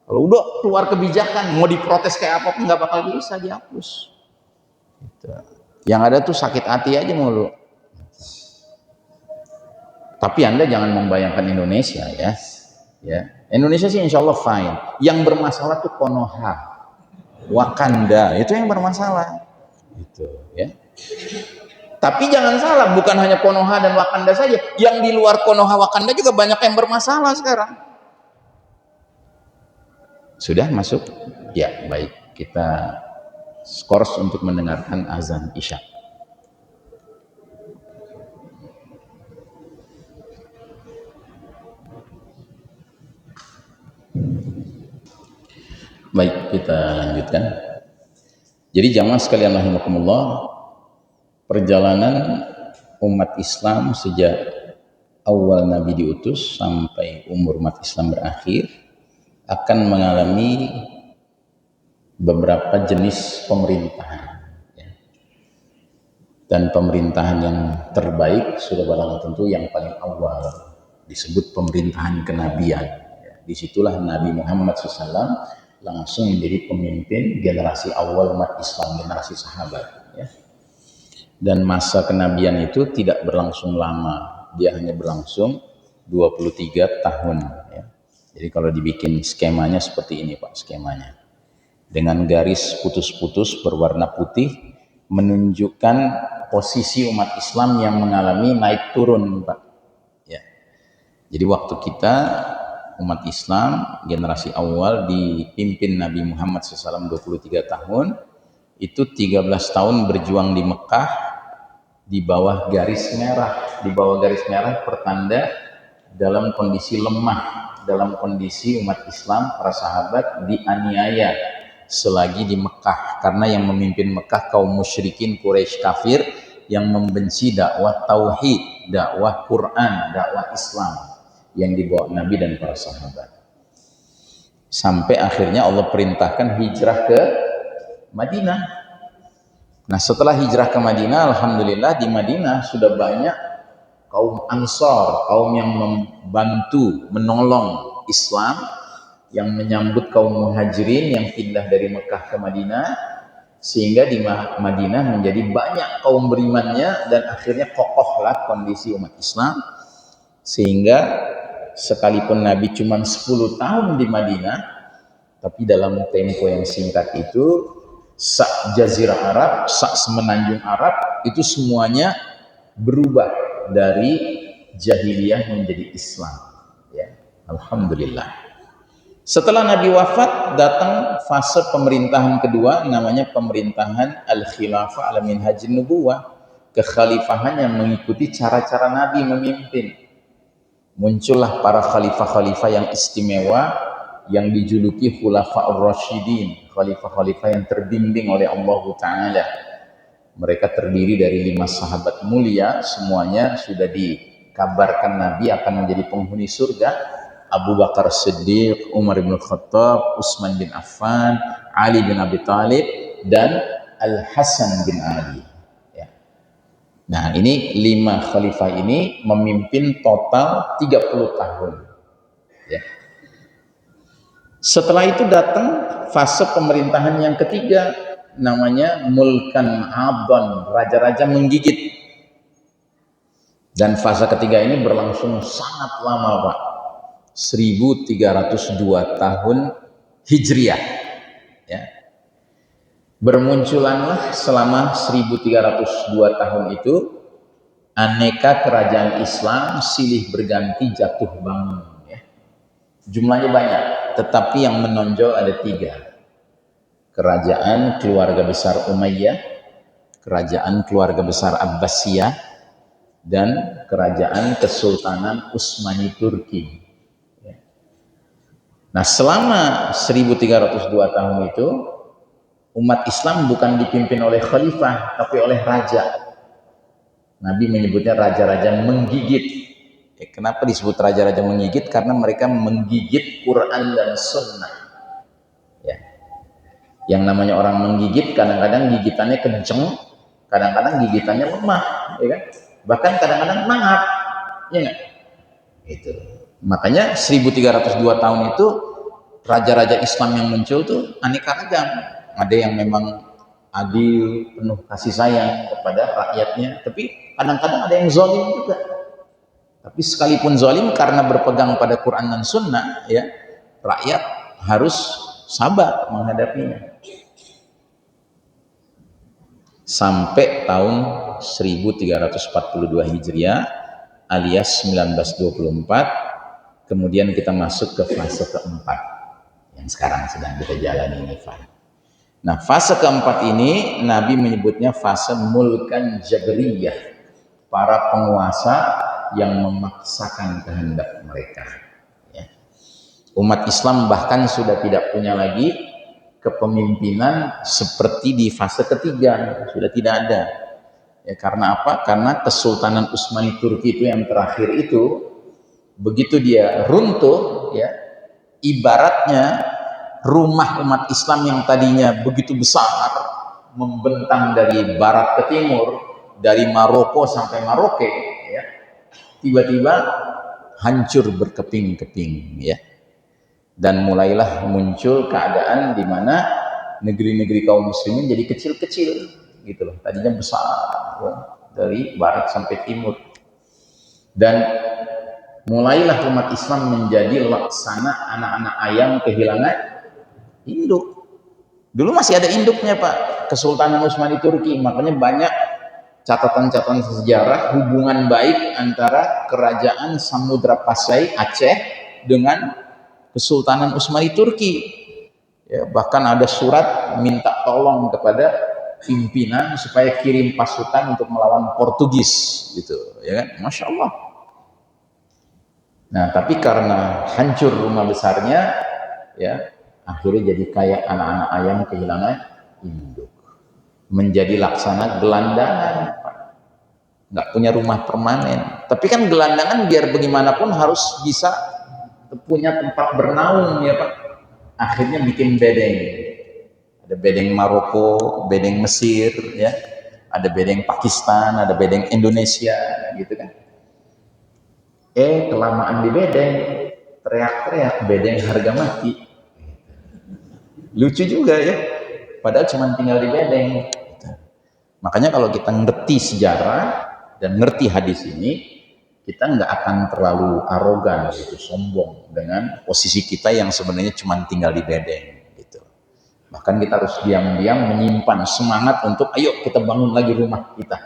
Kalau udah keluar kebijakan, mau diprotes kayak apapun nggak bakal bisa dihapus. Gitu. Yang ada tuh sakit hati aja mulu. Tapi Anda jangan membayangkan Indonesia, ya. Indonesia sih insya Allah fine. Yang bermasalah tuh Konoha, Wakanda, itu yang bermasalah. Gitu, ya. Tapi jangan salah, bukan hanya Konoha dan Wakanda saja. Yang di luar Konoha Wakanda juga banyak yang bermasalah sekarang. Sudah masuk? Ya, baik. Kita skors untuk mendengarkan azan Isya. Baik, kita lanjutkan. Jadi jamaah sekalian rahimakumullah, perjalanan umat Islam sejak awal Nabi diutus sampai umur umat Islam berakhir akan mengalami beberapa jenis pemerintahan, ya. Dan pemerintahan yang terbaik sudah barang tentu yang paling awal disebut pemerintahan kenabian, ya. Disitulah Nabi Muhammad SAW langsung menjadi pemimpin generasi awal umat Islam, generasi sahabat, ya. Dan masa kenabian itu tidak berlangsung lama, dia hanya berlangsung 23 tahun, ya. Jadi kalau dibikin skemanya seperti ini, Pak, skemanya. Dengan garis putus-putus berwarna putih, menunjukkan posisi umat Islam yang mengalami naik turun, Pak. Ya. Jadi waktu kita umat Islam generasi awal dipimpin Nabi Muhammad SAW 23 tahun, itu 13 tahun berjuang di Mekah di bawah garis merah. Di bawah garis merah pertanda dalam kondisi lemah, dalam kondisi umat Islam, para sahabat dianiaya selagi di Mekah, karena yang memimpin Mekah kaum musyrikin Quraisy kafir yang membenci dakwah tauhid, dakwah Quran, dakwah Islam yang dibawa Nabi dan para sahabat. Sampai akhirnya Allah perintahkan hijrah ke Madinah. Nah, setelah hijrah ke Madinah, alhamdulillah di Madinah sudah banyak kaum Ansor, kaum yang membantu, menolong Islam, yang menyambut kaum Muhajirin yang pindah dari Mekah ke Madinah, sehingga di Madinah menjadi banyak kaum berimannya, dan akhirnya kokohlah kondisi umat Islam, sehingga sekalipun Nabi cuma 10 tahun di Madinah, tapi dalam tempo yang singkat itu, sak Jazirah Arab, sak semenanjung Arab, itu semuanya berubah dari jahiliyah menjadi Islam. Ya, alhamdulillah. Setelah Nabi wafat, datang fase pemerintahan kedua, namanya pemerintahan Al-Khilafah ala Minhajin Nubuwah, kekhalifahan yang mengikuti cara-cara Nabi memimpin. Muncullah para khalifah-khalifah yang istimewa, yang dijuluki Khulafa'ur Rasyidin, khalifah-khalifah yang terbimbing oleh Allah Ta'ala. Mereka terdiri dari 5 sahabat mulia, semuanya sudah dikabarkan Nabi akan menjadi penghuni surga. Abu Bakar Siddiq, Umar bin Khattab, Utsman bin Affan, Ali bin Abi Thalib, dan Al-Hasan bin Ali. Ya. Nah, ini 5 khalifah ini memimpin total 30 tahun. Ya. Setelah itu datang fase pemerintahan yang ketiga, namanya Mulkan Adon, raja-raja menggigit. Dan fase ketiga ini berlangsung sangat lama, Pak. 1302 tahun Hijriah. Ya. Bermunculanlah selama 1302 tahun itu aneka kerajaan Islam silih berganti jatuh bangun. Jumlahnya banyak, tetapi yang menonjol ada 3. Kerajaan keluarga besar Umayyah, kerajaan keluarga besar Abbasiyah, dan kerajaan Kesultanan Utsmani Turki. Nah, selama 1302 tahun itu, umat Islam bukan dipimpin oleh khalifah, tapi oleh raja. Nabi menyebutnya raja-raja menggigit. Kenapa disebut raja-raja menggigit? Karena mereka menggigit Quran dan Sunnah. Ya. Yang namanya orang menggigit, kadang-kadang gigitannya kenceng, kadang-kadang gigitannya lemah, ya kan? Bahkan kadang-kadang mangap, ya nggak? Itu. Makanya 1302 tahun itu raja-raja Islam yang muncul tuh aneka ragam. Ada yang memang adil, penuh kasih sayang kepada rakyatnya, tapi kadang-kadang ada yang zalim juga. Tapi sekalipun zalim, karena berpegang pada Quran dan Sunnah, ya, rakyat harus sabar menghadapinya. Sampai tahun 1342 Hijriah alias 1924, kemudian kita masuk ke fase keempat yang sekarang sedang kita jalani ini, Pak. Nah, fase keempat ini Nabi menyebutnya fase Mulkan Jabriyah, para penguasa yang memaksakan kehendak mereka. Ya. Umat Islam bahkan sudah tidak punya lagi kepemimpinan seperti di fase ketiga, sudah tidak ada. Ya, karena apa? Karena Kesultanan Utsmani Turki itu yang terakhir itu, begitu dia runtuh, ya, ibaratnya rumah umat Islam yang tadinya begitu besar, membentang dari barat ke timur, dari Maroko sampai Maroke, ya, tiba-tiba hancur berkeping-keping, ya. Dan mulailah muncul keadaan di mana negeri-negeri kaum muslimin jadi kecil-kecil gitu loh. Tadinya besar, ya, dari barat sampai timur. Dan mulailah umat Islam menjadi laksana anak-anak ayam kehilangan induk. Dulu masih ada induknya Pak, Kesultanan Utsmani Turki, makanya banyak catatan-catatan sejarah hubungan baik antara kerajaan Samudra Pasai Aceh dengan Kesultanan Utsmani Turki. Ya, bahkan ada surat minta tolong kepada pimpinan supaya kirim pasukan untuk melawan Portugis, gitu, ya kan? Masya Allah. Nah, tapi karena hancur rumah besarnya, ya, akhirnya jadi kayak anak-anak ayam kehilangan induk, menjadi laksana gelandangan, nggak punya rumah permanen. Tapi kan gelandangan biar bagaimanapun harus bisa punya tempat bernaung ya Pak. Akhirnya bikin bedeng. Ada bedeng Maroko, bedeng Mesir, ya, ada bedeng Pakistan, ada bedeng Indonesia, gitu kan. Kelamaan di bedeng, teriak-teriak bedeng harga mati. Lucu juga ya, padahal cuma tinggal di bedeng. Makanya kalau kita ngerti sejarah dan ngerti hadis ini, kita nggak akan terlalu arogan, gitu, sombong dengan posisi kita yang sebenarnya cuma tinggal di bedeng, gitu. Bahkan kita harus diam-diam menyimpan semangat untuk ayo kita bangun lagi rumah kita,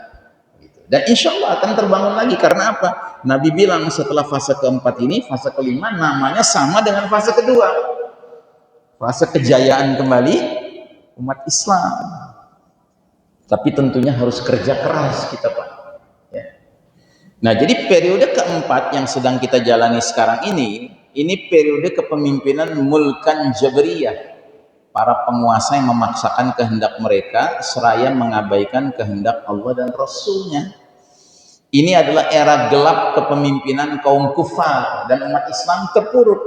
gitu. Dan insya Allah akan terbangun lagi. Karena apa? Nabi bilang setelah fase keempat ini, fase kelima namanya sama dengan fase kedua, fase kejayaan kembali umat Islam. Tapi tentunya harus kerja keras kita Pak. Nah, jadi periode keempat yang sedang kita jalani sekarang ini periode kepemimpinan Mulkan Jabriyah, para penguasa yang memaksakan kehendak mereka seraya mengabaikan kehendak Allah dan Rasulnya. Ini adalah era gelap kepemimpinan kaum kufar dan umat Islam terpuruk.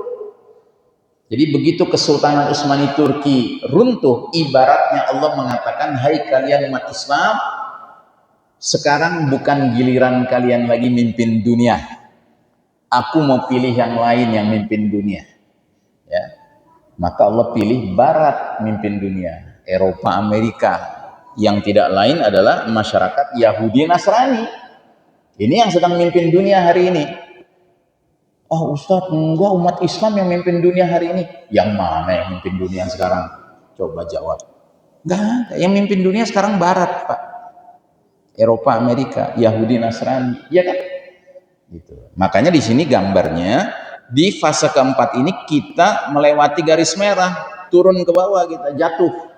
Jadi begitu Kesultanan Utsmani Turki runtuh, ibaratnya Allah mengatakan, hai kalian umat Islam, sekarang bukan giliran kalian lagi mimpin dunia. Aku mau pilih yang lain yang mimpin dunia. Ya. Maka Allah pilih Barat mimpin dunia, Eropa, Amerika. Yang tidak lain adalah masyarakat Yahudi Nasrani. Ini yang sedang mimpin dunia hari ini. Oh Ustadz, enggak, umat Islam yang mimpin dunia hari ini. Yang mana yang mimpin dunia sekarang? Coba jawab. Enggak ada. Yang mimpin dunia sekarang Barat Pak. Eropa, Amerika, Yahudi, Nasrani, ya kan? Gitu. Makanya di sini gambarnya di fase keempat ini kita melewati garis merah, turun ke bawah, kita jatuh.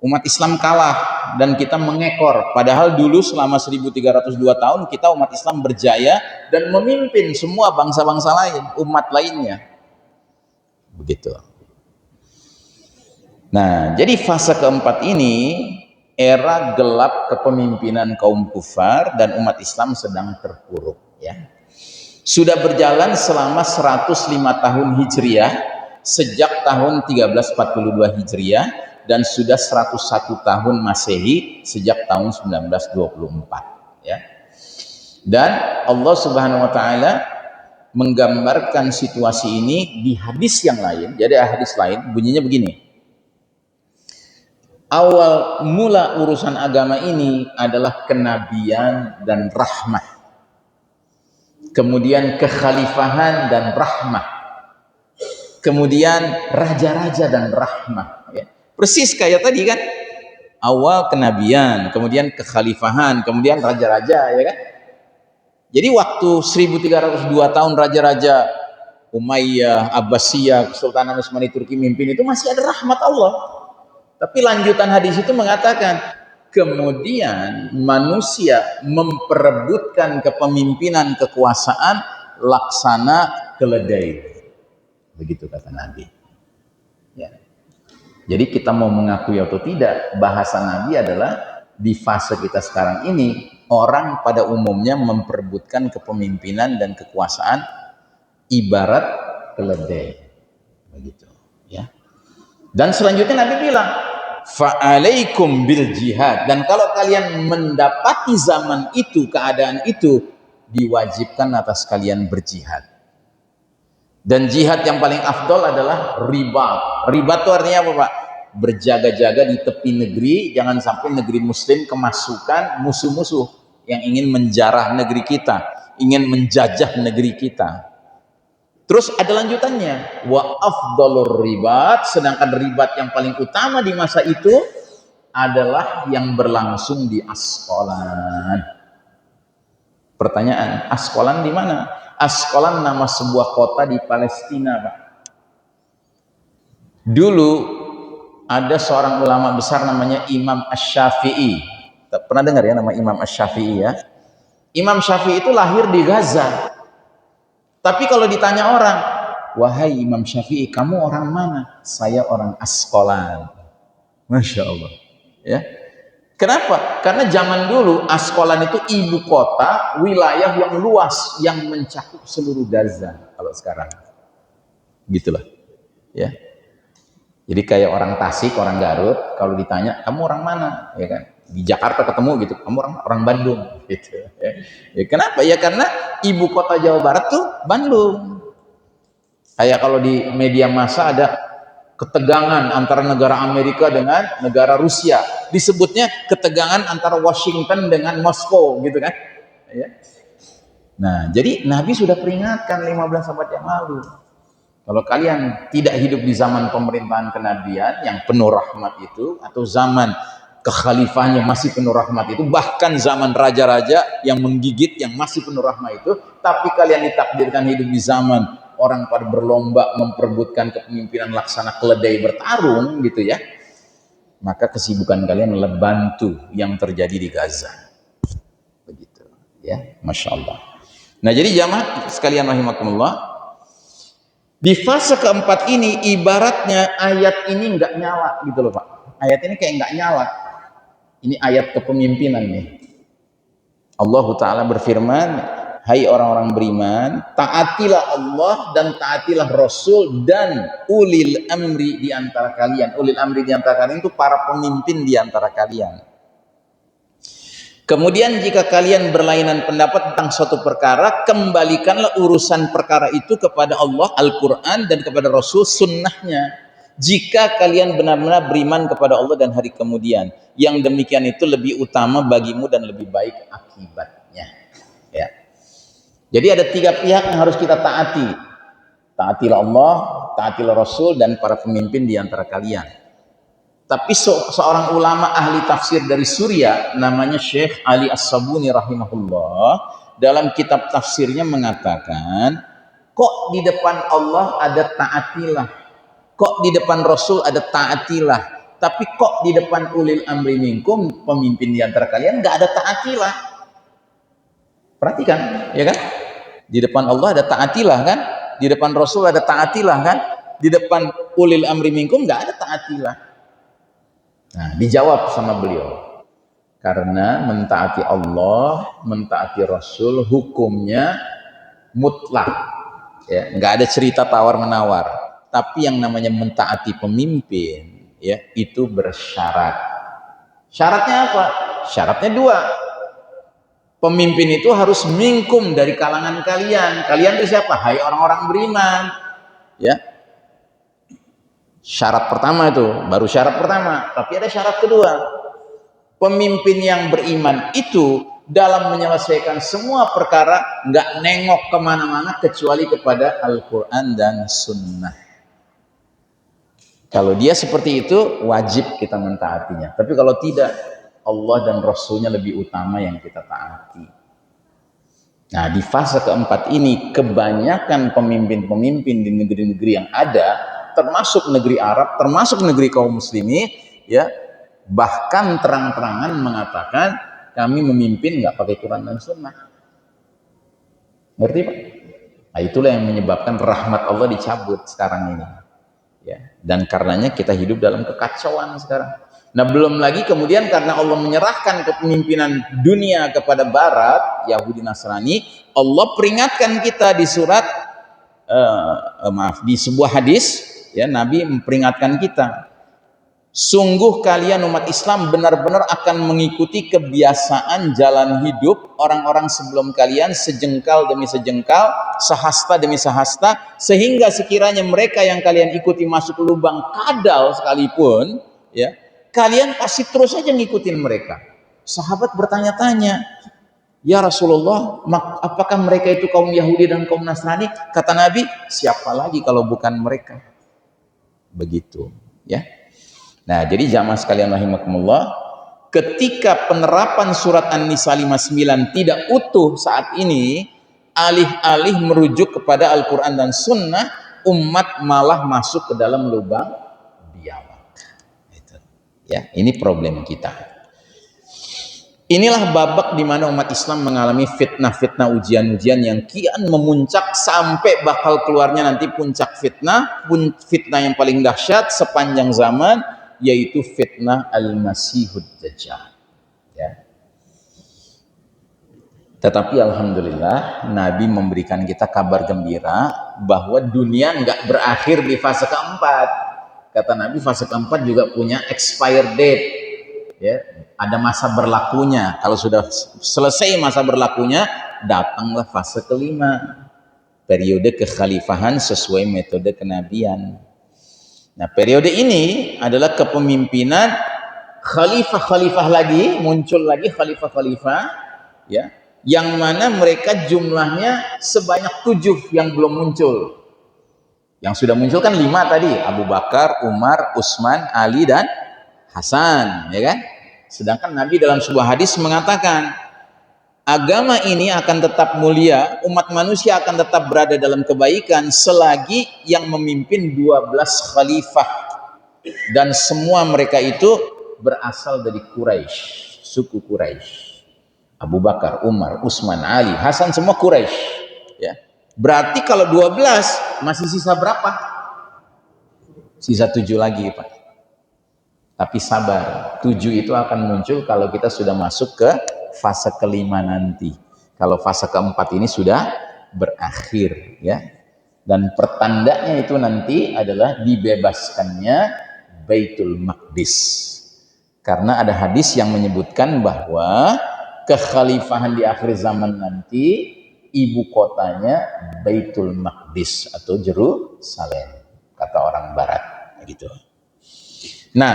Umat Islam kalah dan kita mengekor. Padahal dulu selama 1302 tahun kita umat Islam berjaya dan memimpin semua bangsa-bangsa lain, umat lainnya. Begitu. Nah, jadi fase keempat ini era gelap kepemimpinan kaum kufar dan umat Islam sedang terpuruk, ya. Sudah berjalan selama 105 tahun Hijriah sejak tahun 1342 Hijriah dan sudah 101 tahun Masehi sejak tahun 1924, ya. Dan Allah Subhanahu wa taala menggambarkan situasi ini di hadis yang lain. Jadi hadis lain bunyinya begini. Awal mula urusan agama ini adalah kenabian dan rahmah. Kemudian kekhalifahan dan rahmah. Kemudian raja-raja dan rahmah. Ya. Persis kayak tadi kan. Awal kenabian, kemudian kekhalifahan, kemudian raja-raja, ya kan. Jadi waktu 1302 tahun raja-raja Umayyah, Abbasiyah, Kesultanan Utsmani Turki mimpin itu masih ada rahmat Allah. Tapi lanjutan hadis itu mengatakan kemudian manusia memperebutkan kepemimpinan kekuasaan laksana keledai. Begitu kata Nabi. Ya. Jadi kita mau mengakui atau tidak, bahasa Nabi adalah di fase kita sekarang ini orang pada umumnya memperebutkan kepemimpinan dan kekuasaan ibarat keledai. Begitu, ya. Dan selanjutnya Nabi bilang, fa'alaikum bil jihad. Dan kalau kalian mendapati zaman itu, keadaan itu, diwajibkan atas kalian berjihad. Dan jihad yang paling afdol adalah ribat. Ribat itu artinya apa Pak? Berjaga-jaga di tepi negeri, jangan sampai negeri muslim kemasukan musuh-musuh yang ingin menjarah negeri kita, ingin menjajah negeri kita. Terus ada lanjutannya, wa afdalur ribat, sedangkan ribat yang paling utama di masa itu adalah yang berlangsung di Asqalan. Pertanyaan, Asqalan di mana? Asqalan nama sebuah kota di Palestina, Pak. Dulu ada seorang ulama besar namanya Imam Asy-Syafi'i. Pernah dengar ya nama Imam Asy-Syafi'i ya? Imam Syafi'i itu lahir di Gaza. Tapi kalau ditanya orang, wahai Imam Syafi'i, kamu orang mana? Saya orang Asqalan. Masya Allah. Ya. Kenapa? Karena zaman dulu Asqalan itu ibu kota wilayah yang luas yang mencakup seluruh Gaza. Kalau sekarang, gitulah. Ya. Jadi kayak orang Tasik, orang Garut, kalau ditanya kamu orang mana, ya kan? Di Jakarta ketemu gitu, kamu orang Bandung, gitu. Ya, kenapa? Ya karena ibu kota Jawa Barat tuh Bandung. Kayak kalau di media massa ada ketegangan antara negara Amerika dengan negara Rusia, disebutnya ketegangan antara Washington dengan Moskow, gitu kan? Ya. Nah, jadi Nabi sudah peringatkan 15 abad yang lalu. Kalau kalian tidak hidup di zaman pemerintahan kenabian yang penuh rahmat itu, atau zaman kekhalifahannya masih penuh rahmat itu, bahkan zaman raja-raja yang menggigit yang masih penuh rahmat itu, tapi kalian ditakdirkan hidup di zaman orang pada berlomba memperebutkan kepemimpinan laksana keledai bertarung gitu ya, maka kesibukan kalian adalah bantu yang terjadi di Gaza. Begitu ya, Masya Allah. Nah jadi jamaah sekalian rahimakumullah, di fase keempat ini ibaratnya ayat ini nggak nyala gitu loh Pak. Ayat ini kayak nggak nyala. Ini ayat kepemimpinan nih. Allah Ta'ala berfirman, hai orang-orang beriman, taatilah Allah dan taatilah Rasul dan ulil amri di antara kalian. Ulil amri di antara kalian itu para pemimpin di antara kalian. Kemudian jika kalian berlainan pendapat tentang suatu perkara, kembalikanlah urusan perkara itu kepada Allah, Al-Quran, dan kepada Rasul, sunnahnya. Jika kalian benar-benar beriman kepada Allah dan hari kemudian, yang demikian itu lebih utama bagimu dan lebih baik akibatnya. Ya. Jadi ada 3 pihak yang harus kita taati. Taatilah Allah, taatilah Rasul, dan para pemimpin di antara kalian. Tapi seorang ulama ahli tafsir dari Suriah namanya Syekh Ali As-Sabuni rahimahullah dalam kitab tafsirnya mengatakan, kok di depan Allah ada taatilah, kok di depan Rasul ada taatilah, tapi kok di depan ulil amri minkum, pemimpin di antara kalian, nggak ada taatilah. Perhatikan, ya kan? Di depan Allah ada taatilah kan? Di depan Rasul ada taatilah kan? Di depan ulil amri minkum nggak ada taatilah. Nah, dijawab sama beliau, karena mentaati Allah, mentaati Rasul, hukumnya mutlak, ya, nggak ada cerita tawar menawar. Tapi yang namanya mentaati pemimpin, ya, itu bersyarat. Syaratnya apa? Syaratnya 2. Pemimpin itu harus minkum dari kalangan kalian. Kalian itu siapa? Hai orang-orang beriman, ya. Syarat pertama itu, baru syarat pertama, tapi ada syarat kedua. Pemimpin yang beriman itu dalam menyelesaikan semua perkara nggak nengok kemana-mana kecuali kepada Al-Quran dan Sunnah. Kalau dia seperti itu, wajib kita mentaatinya. Tapi kalau tidak, Allah dan Rasulnya lebih utama yang kita taati. Nah, di fase keempat ini, kebanyakan pemimpin-pemimpin di negeri-negeri yang ada, termasuk negeri Arab, termasuk negeri kaum muslimin, ya, bahkan terang-terangan mengatakan kami memimpin nggak pakai Quran dan Sunnah. Ngerti Pak? Nah, itulah yang menyebabkan rahmat Allah dicabut sekarang ini, ya. Dan karenanya kita hidup dalam kekacauan sekarang. Nah, belum lagi kemudian karena Allah menyerahkan kepemimpinan dunia kepada Barat, Yahudi Nasrani, Allah peringatkan kita di surat di sebuah hadis, ya, Nabi memperingatkan kita, sungguh kalian umat Islam benar-benar akan mengikuti kebiasaan jalan hidup orang-orang sebelum kalian, sejengkal demi sejengkal, sehasta demi sehasta, sehingga sekiranya mereka yang kalian ikuti masuk lubang kadal sekalipun, ya, kalian pasti terus saja ngikutin mereka. Sahabat bertanya-tanya, Ya Rasulullah, apakah mereka itu kaum Yahudi dan kaum Nasrani? Kata Nabi, siapa lagi kalau bukan mereka? Begitu, ya. Nah, jadi jamaah sekalian rahimakumullah, ketika penerapan surat An-Nisa 59 tidak utuh saat ini, alih-alih merujuk kepada Al-Quran dan Sunnah, umat malah masuk ke dalam lubang biawak. Ya, ini problem kita. Inilah babak di mana umat Islam mengalami fitnah-fitnah, ujian-ujian yang kian memuncak sampai bakal keluarnya nanti puncak fitnah yang paling dahsyat sepanjang zaman, yaitu fitnah Al-Masihud Dajjal. Ya. Tetapi alhamdulillah Nabi memberikan kita kabar gembira bahwa dunia nggak berakhir di fase keempat. Kata Nabi, fase keempat juga punya expire date. Ya, ada masa berlakunya. Kalau sudah selesai masa berlakunya, datanglah fase kelima, periode kekhalifahan sesuai metode kenabian. Nah, periode ini adalah kepemimpinan khalifah-khalifah lagi, muncul lagi khalifah-khalifah, ya, yang mana mereka jumlahnya sebanyak 7 yang belum muncul. Yang sudah muncul kan 5 tadi, Abu Bakar, Umar, Utsman, Ali, dan Hasan, ya kan? Sedangkan Nabi dalam sebuah hadis mengatakan, agama ini akan tetap mulia, umat manusia akan tetap berada dalam kebaikan selagi yang memimpin 12 khalifah, dan semua mereka itu berasal dari Quraisy, suku Quraisy. Abu Bakar, Umar, Utsman, Ali, Hasan, semua Quraisy, ya. Berarti kalau 12 masih sisa berapa? Sisa 7 lagi, Pak. Tapi sabar, 7 itu akan muncul kalau kita sudah masuk ke fase kelima nanti. Kalau fase keempat ini sudah berakhir, ya. Dan pertandanya itu nanti adalah dibebaskannya Baitul Maqdis. Karena ada hadis yang menyebutkan bahwa kekhalifahan di akhir zaman nanti ibu kotanya Baitul Maqdis atau Yerusalem, kata orang barat, gitu. Nah,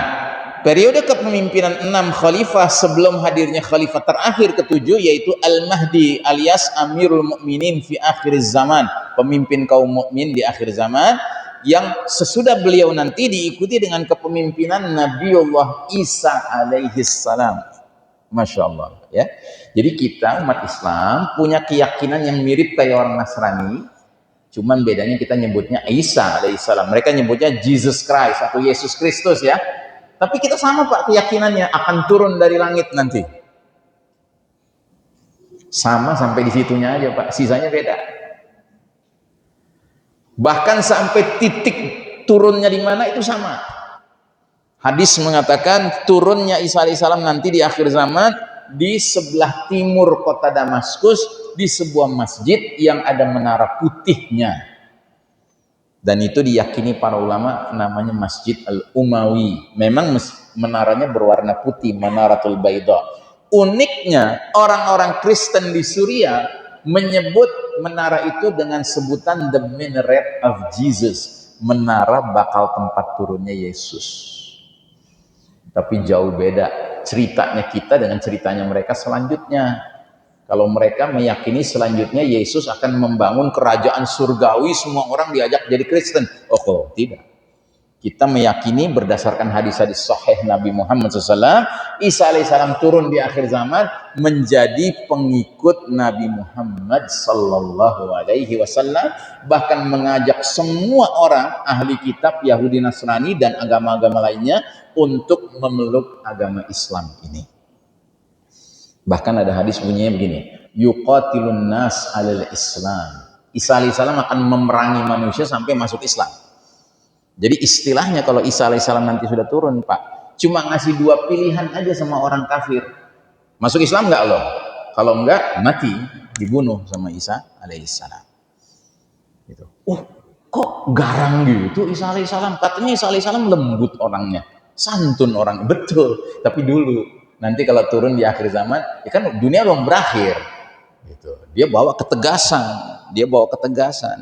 periode kepemimpinan 6 khalifah sebelum hadirnya khalifah terakhir ke-7, yaitu Al-Mahdi alias Amirul Mukminin fi akhir zaman, pemimpin kaum mukmin di akhir zaman, yang sesudah beliau nanti diikuti dengan kepemimpinan Nabiullah Isa alaihi salam. Masya Allah, ya. Jadi kita umat Islam punya keyakinan yang mirip kayak orang Nasrani, cuman bedanya kita nyebutnya Isa alaihissalam, mereka nyebutnya Jesus Christ atau Yesus Kristus, ya. Tapi kita sama, Pak, keyakinannya akan turun dari langit nanti. Sama sampai di situnya aja, Pak, sisanya beda. Bahkan sampai titik turunnya di mana itu sama. Hadis mengatakan turunnya Isa alaihissalam nanti di akhir zaman di sebelah timur kota Damaskus, di sebuah masjid yang ada menara putihnya, dan itu diyakini para ulama namanya Masjid Al-Umawi. Memang menaranya berwarna putih, Manaratul Baida. Uniknya orang-orang Kristen di Suriah menyebut menara itu dengan sebutan the Minaret of Jesus, menara bakal tempat turunnya Yesus. Tapi jauh beda ceritanya kita dengan ceritanya mereka selanjutnya. Kalau mereka meyakini selanjutnya Yesus akan membangun kerajaan surgawi, semua orang diajak jadi Kristen. Oh, tidak. Kita meyakini berdasarkan hadis-hadis sahih Nabi Muhammad SAW, Isa alaihissalam turun di akhir zaman menjadi pengikut Nabi Muhammad SAW, bahkan mengajak semua orang ahli kitab Yahudi Nasrani dan agama-agama lainnya untuk memeluk agama Islam ini. Bahkan ada hadis bunyinya begini, yuqatilun nas alal Islam. Isa alaihissalam akan memerangi manusia sampai masuk Islam. Jadi istilahnya kalau Isa alaihissalam nanti sudah turun, Pak, cuma ngasih 2 pilihan aja sama orang kafir. Masuk Islam enggak loh? Kalau enggak, mati, dibunuh sama Isa alaihissalam. Gitu. Kok garang gitu Isa alaihissalam? Katanya Isa alaihissalam lembut orangnya, santun orang. Betul, tapi dulu nanti kalau turun di akhir zaman, ya kan dunia belum berakhir. Gitu. Dia bawa ketegasan,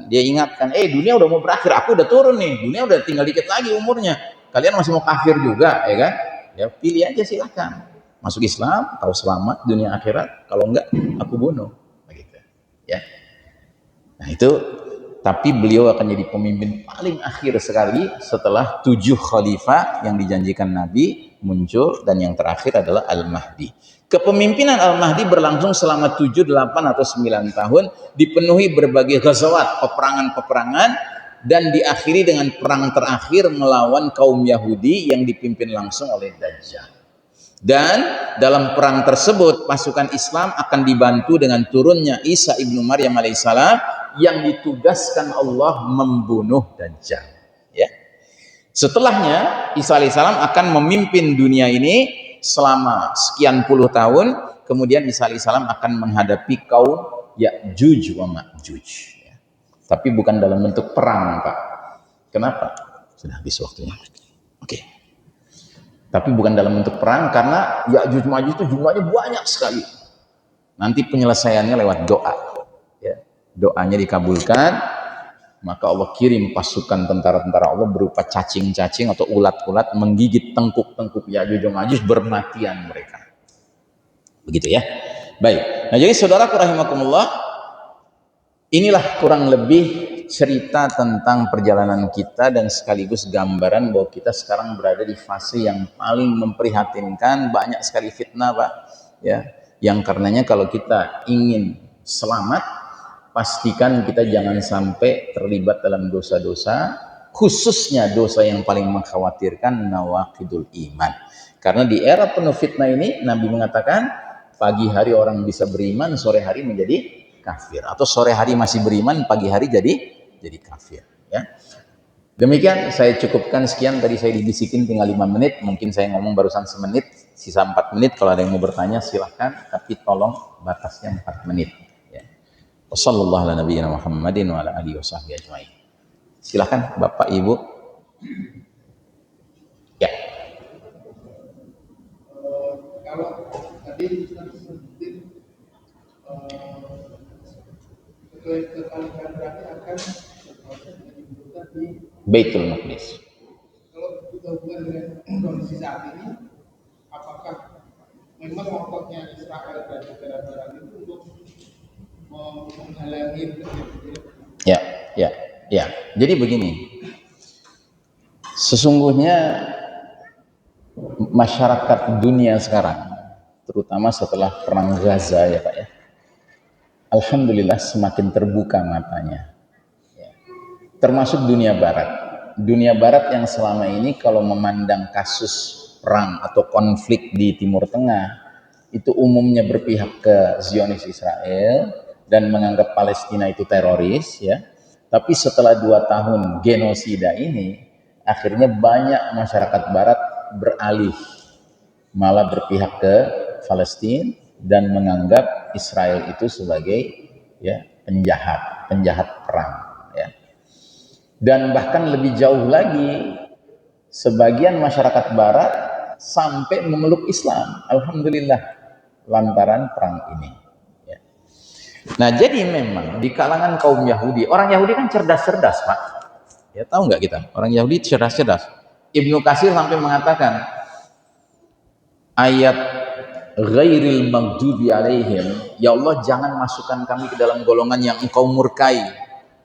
dia ingatkan, dunia udah mau berakhir, aku udah turun nih, dunia udah tinggal dikit lagi umurnya, kalian masih mau kafir juga, ya kan? Ya pilih aja, silakan. Masuk Islam, kau selamat dunia akhirat, kalau enggak aku bunuh. Begitu. Ya. Nah itu, tapi beliau akan jadi pemimpin paling akhir sekali setelah 7 khalifah yang dijanjikan Nabi muncul, dan yang terakhir adalah Al-Mahdi. Kepemimpinan Al-Mahdi berlangsung selama 7, 8, atau 9 tahun, dipenuhi berbagai ghazawat, peperangan-peperangan, dan diakhiri dengan perang terakhir melawan kaum Yahudi yang dipimpin langsung oleh Dajjal. Dan dalam perang tersebut pasukan Islam akan dibantu dengan turunnya Isa ibnu Maryam alaihissalam yang ditugaskan Allah membunuh Dajjal. Ya. Setelahnya Isa alaihissalam akan memimpin dunia ini selama sekian puluh tahun. Kemudian Isa alaihissalam akan menghadapi kaum Ya'juj wa Ma'juj. Ya. Tapi bukan dalam bentuk perang, Pak. Kenapa? Sudah habis waktunya. Oke. Tapi bukan dalam bentuk perang, karena Ya'juj Ma'juj itu jumlahnya banyak sekali. Nanti penyelesaiannya lewat doa. Ya. Doanya dikabulkan, maka Allah kirim pasukan tentara-tentara Allah berupa cacing-cacing atau ulat-ulat menggigit tengkuk-tengkuk Ya'juj Ma'juj, bermatian mereka. Begitu ya. Baik. Nah, jadi saudaraku rahimakumullah, inilah kurang lebih cerita tentang perjalanan kita dan sekaligus gambaran bahwa kita sekarang berada di fase yang paling memprihatinkan. Banyak sekali fitnah, Pak, ya, yang karenanya kalau kita ingin selamat, pastikan kita jangan sampai terlibat dalam dosa-dosa, khususnya dosa yang paling mengkhawatirkan, nawaqidul iman. Karena di era penuh fitnah ini Nabi mengatakan pagi hari orang bisa beriman, sore hari menjadi kafir, atau sore hari masih beriman, pagi hari jadi kafir. Ya. Demikian saya cukupkan, sekian. Tadi saya dibisikin tinggal 5 menit, mungkin saya ngomong barusan semenit, sisa 4 menit. Kalau ada yang mau bertanya silahkan, tapi tolong batasnya 4 menit. Ya. Wassallallahu ala nabiyyina Muhammadin wa ala alihi wasahbihi ajmain. Silahkan Bapak Ibu. Ya. Kalau tadi kita sebutin kekalikan berarti akan dibutuhkan di Baitul Maqdis. Kalau kita hubungan dengan kondisi saat ini, apakah memang ototnya Israel dan negara Barat itu untuk menghalangi Ya. Jadi begini, sesungguhnya masyarakat dunia sekarang, terutama setelah perang Gaza ya Pak ya, alhamdulillah semakin terbuka matanya. Ya. Termasuk dunia barat. Dunia barat yang selama ini kalau memandang kasus perang atau konflik di Timur Tengah itu umumnya berpihak ke Zionis Israel dan menganggap Palestina itu teroris, ya. Tapi setelah 2 tahun genosida ini, akhirnya banyak masyarakat barat beralih malah berpihak ke Palestina dan menganggap Israel itu sebagai ya penjahat perang, ya. Dan bahkan lebih jauh lagi, sebagian masyarakat barat sampai memeluk Islam, alhamdulillah, lantaran perang ini. Ya. Nah, jadi memang di kalangan kaum Yahudi, orang Yahudi kan cerdas-cerdas, Pak. Ya, tahu nggak kita? Orang Yahudi cerdas-cerdas. Ibnu Katsir sampai mengatakan ayat ghairil maghdubi alaihim, ya Allah jangan masukkan kami ke dalam golongan yang engkau murkai.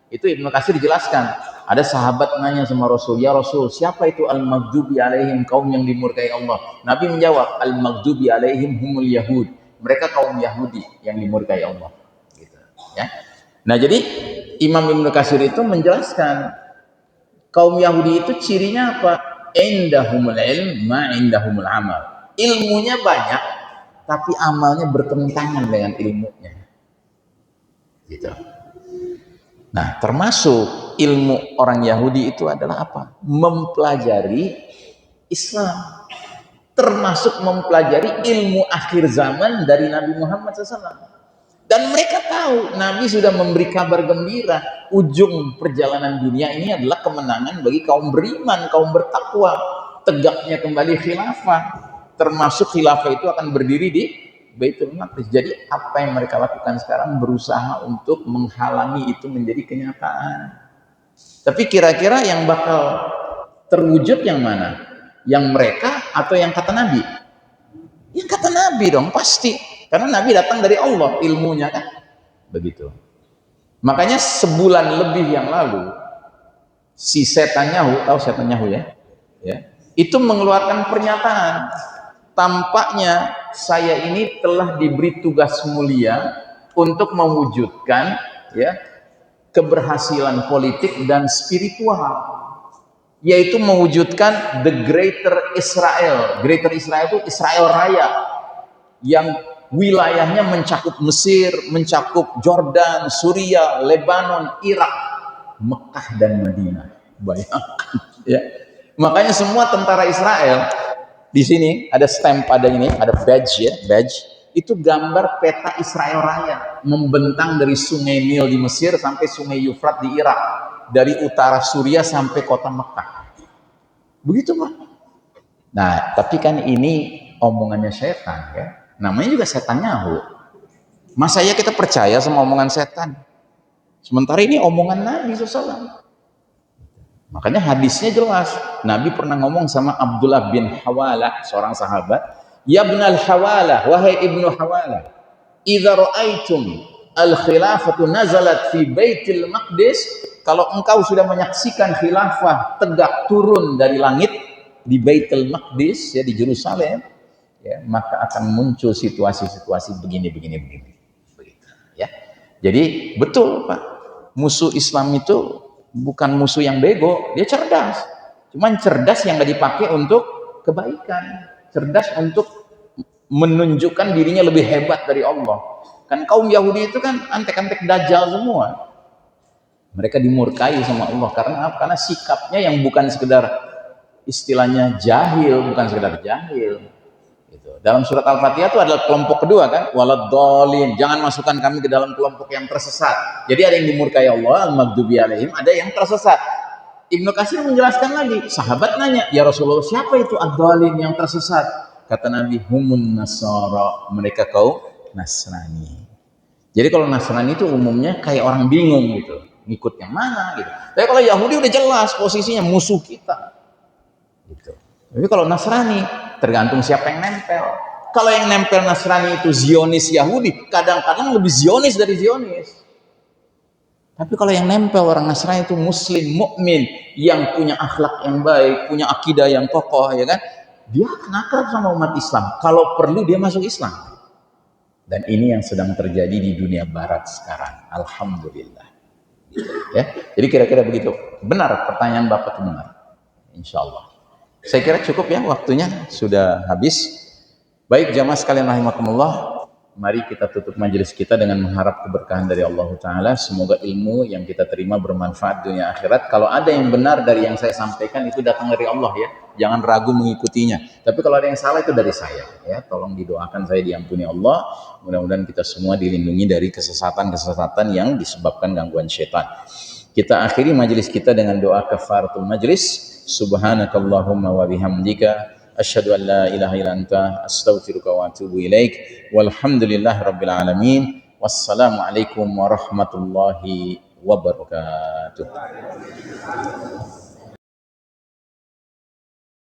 Itu Ibnu Katsir dijelaskan. Ada sahabat nanya sama Rasul, ya Rasul, siapa itu al-maghdubi alaihim, kaum yang dimurkai Allah? Nabi menjawab, al-maghdubi alaihim humul yahud. Mereka kaum Yahudi yang dimurkai Allah. Gitu, ya. Nah, jadi Imam Ibnu Katsir itu menjelaskan kaum Yahudi itu cirinya apa? Indahumul ilm ma indahumul amal. Ilmunya banyak, tapi amalnya bertentangan dengan ilmunya. Gitu. Nah, termasuk ilmu orang Yahudi itu adalah apa? Mempelajari Islam. Termasuk mempelajari ilmu akhir zaman dari Nabi Muhammad SAW. Dan mereka tahu Nabi sudah memberi kabar gembira. Ujung perjalanan dunia ini adalah kemenangan bagi kaum beriman, kaum bertakwa. Tegaknya kembali khilafah. Termasuk khilafah itu akan berdiri di Baitul Maqdis. Jadi apa yang mereka lakukan sekarang berusaha untuk menghalangi itu menjadi kenyataan. Tapi kira-kira yang bakal terwujud yang mana? Yang mereka atau yang kata Nabi? Ya kata Nabi dong, pasti. Karena Nabi datang dari Allah ilmunya kan. Begitu. Makanya sebulan lebih yang lalu, si setan Yahu, tahu setan Yahu ya? Ya. Itu mengeluarkan pernyataan. Tampaknya saya ini telah diberi tugas mulia untuk mewujudkan ya keberhasilan politik dan spiritual, yaitu mewujudkan the Greater Israel. Greater Israel itu Israel Raya yang wilayahnya mencakup Mesir, mencakup Jordan, Suriah, Lebanon, Irak, Mekah dan Madinah. Bayangkan ya. Makanya semua tentara Israel di sini ada stamp, ada ini, ada badge ya, badge. Itu gambar peta Israel Raya, membentang dari Sungai Nil di Mesir sampai Sungai Yufrat di Irak, dari utara Suriah sampai kota Mekah. Begitu Pak. Nah, tapi kan ini omongannya setan ya. Namanya juga setan Yahu. Masa ya kita percaya sama omongan setan? Sementara ini omongan Nabi SAW. Makanya hadisnya jelas. Nabi pernah ngomong sama Abdullah bin Hawalah, seorang sahabat, "Ya ibnal Hawalah, wahai ibnu Hawalah, idza ra'aitum al-khilafatu nazalat fi Baitul Maqdis, kalau engkau sudah menyaksikan khilafah tegak turun dari langit di Baitul Maqdis ya, di Yerusalem, ya, maka akan muncul situasi-situasi begini begitu, ya. Jadi betul Pak, musuh Islam itu bukan musuh yang bego, dia cerdas. Cuman cerdas yang gak dipakai untuk kebaikan, cerdas untuk menunjukkan dirinya lebih hebat dari Allah. Kan kaum Yahudi itu kan antek-antek dajjal semua. Mereka dimurkai sama Allah karena apa? Karena sikapnya yang bukan sekedar istilahnya jahil, bukan sekedar jahil. Gitu. Dalam surat Al-Fatihah itu adalah kelompok kedua kan, waladhdallin, jangan masukkan kami ke dalam kelompok yang tersesat. Jadi ada yang dimurkai Allah, al-maghdubi alaihim, ada yang tersesat. Ibnu Katsir menjelaskan lagi, sahabat nanya, ya Rasulullah, siapa itu ad-dhalin yang tersesat? Kata Nabi, humun nasara, mereka kaum Nasrani. Jadi kalau Nasrani itu umumnya kayak orang bingung gitu, ngikut yang mana gitu. Tapi kalau Yahudi udah jelas posisinya musuh kita. Gitu. Tapi kalau Nasrani tergantung siapa yang nempel. Kalau yang nempel Nasrani itu Zionis Yahudi, kadang-kadang lebih Zionis dari Zionis. Tapi kalau yang nempel orang Nasrani itu Muslim, mukmin, yang punya akhlak yang baik, punya akidah yang kokoh, ya kan? Dia akan akrab sama umat Islam. Kalau perlu dia masuk Islam. Dan ini yang sedang terjadi di dunia Barat sekarang. Alhamdulillah. Gitu, ya. Jadi kira-kira begitu. Benar pertanyaan Bapak itu benar. Insya Allah. Saya kira cukup ya, waktunya sudah habis. Baik jamaah sekalian rahimakumullah, mari kita tutup majelis kita dengan mengharap keberkahan dari Allah Ta'ala. Semoga ilmu yang kita terima bermanfaat dunia akhirat. Kalau ada yang benar dari yang saya sampaikan itu datang dari Allah ya, jangan ragu mengikutinya. Tapi kalau ada yang salah itu dari saya ya, tolong didoakan saya diampuni Allah. Mudah-mudahan kita semua dilindungi dari kesesatan-kesesatan yang disebabkan gangguan syaitan. Kita akhiri majelis kita dengan doa kafaratul majlis. Subhanakallahumma wa bihamdika asyhadu an la ilaha illa anta astaghfiruka wa atubu ilaik. Walhamdulillahi rabbil alamin. Wassalamualaikum warahmatullahi wabarakatuh.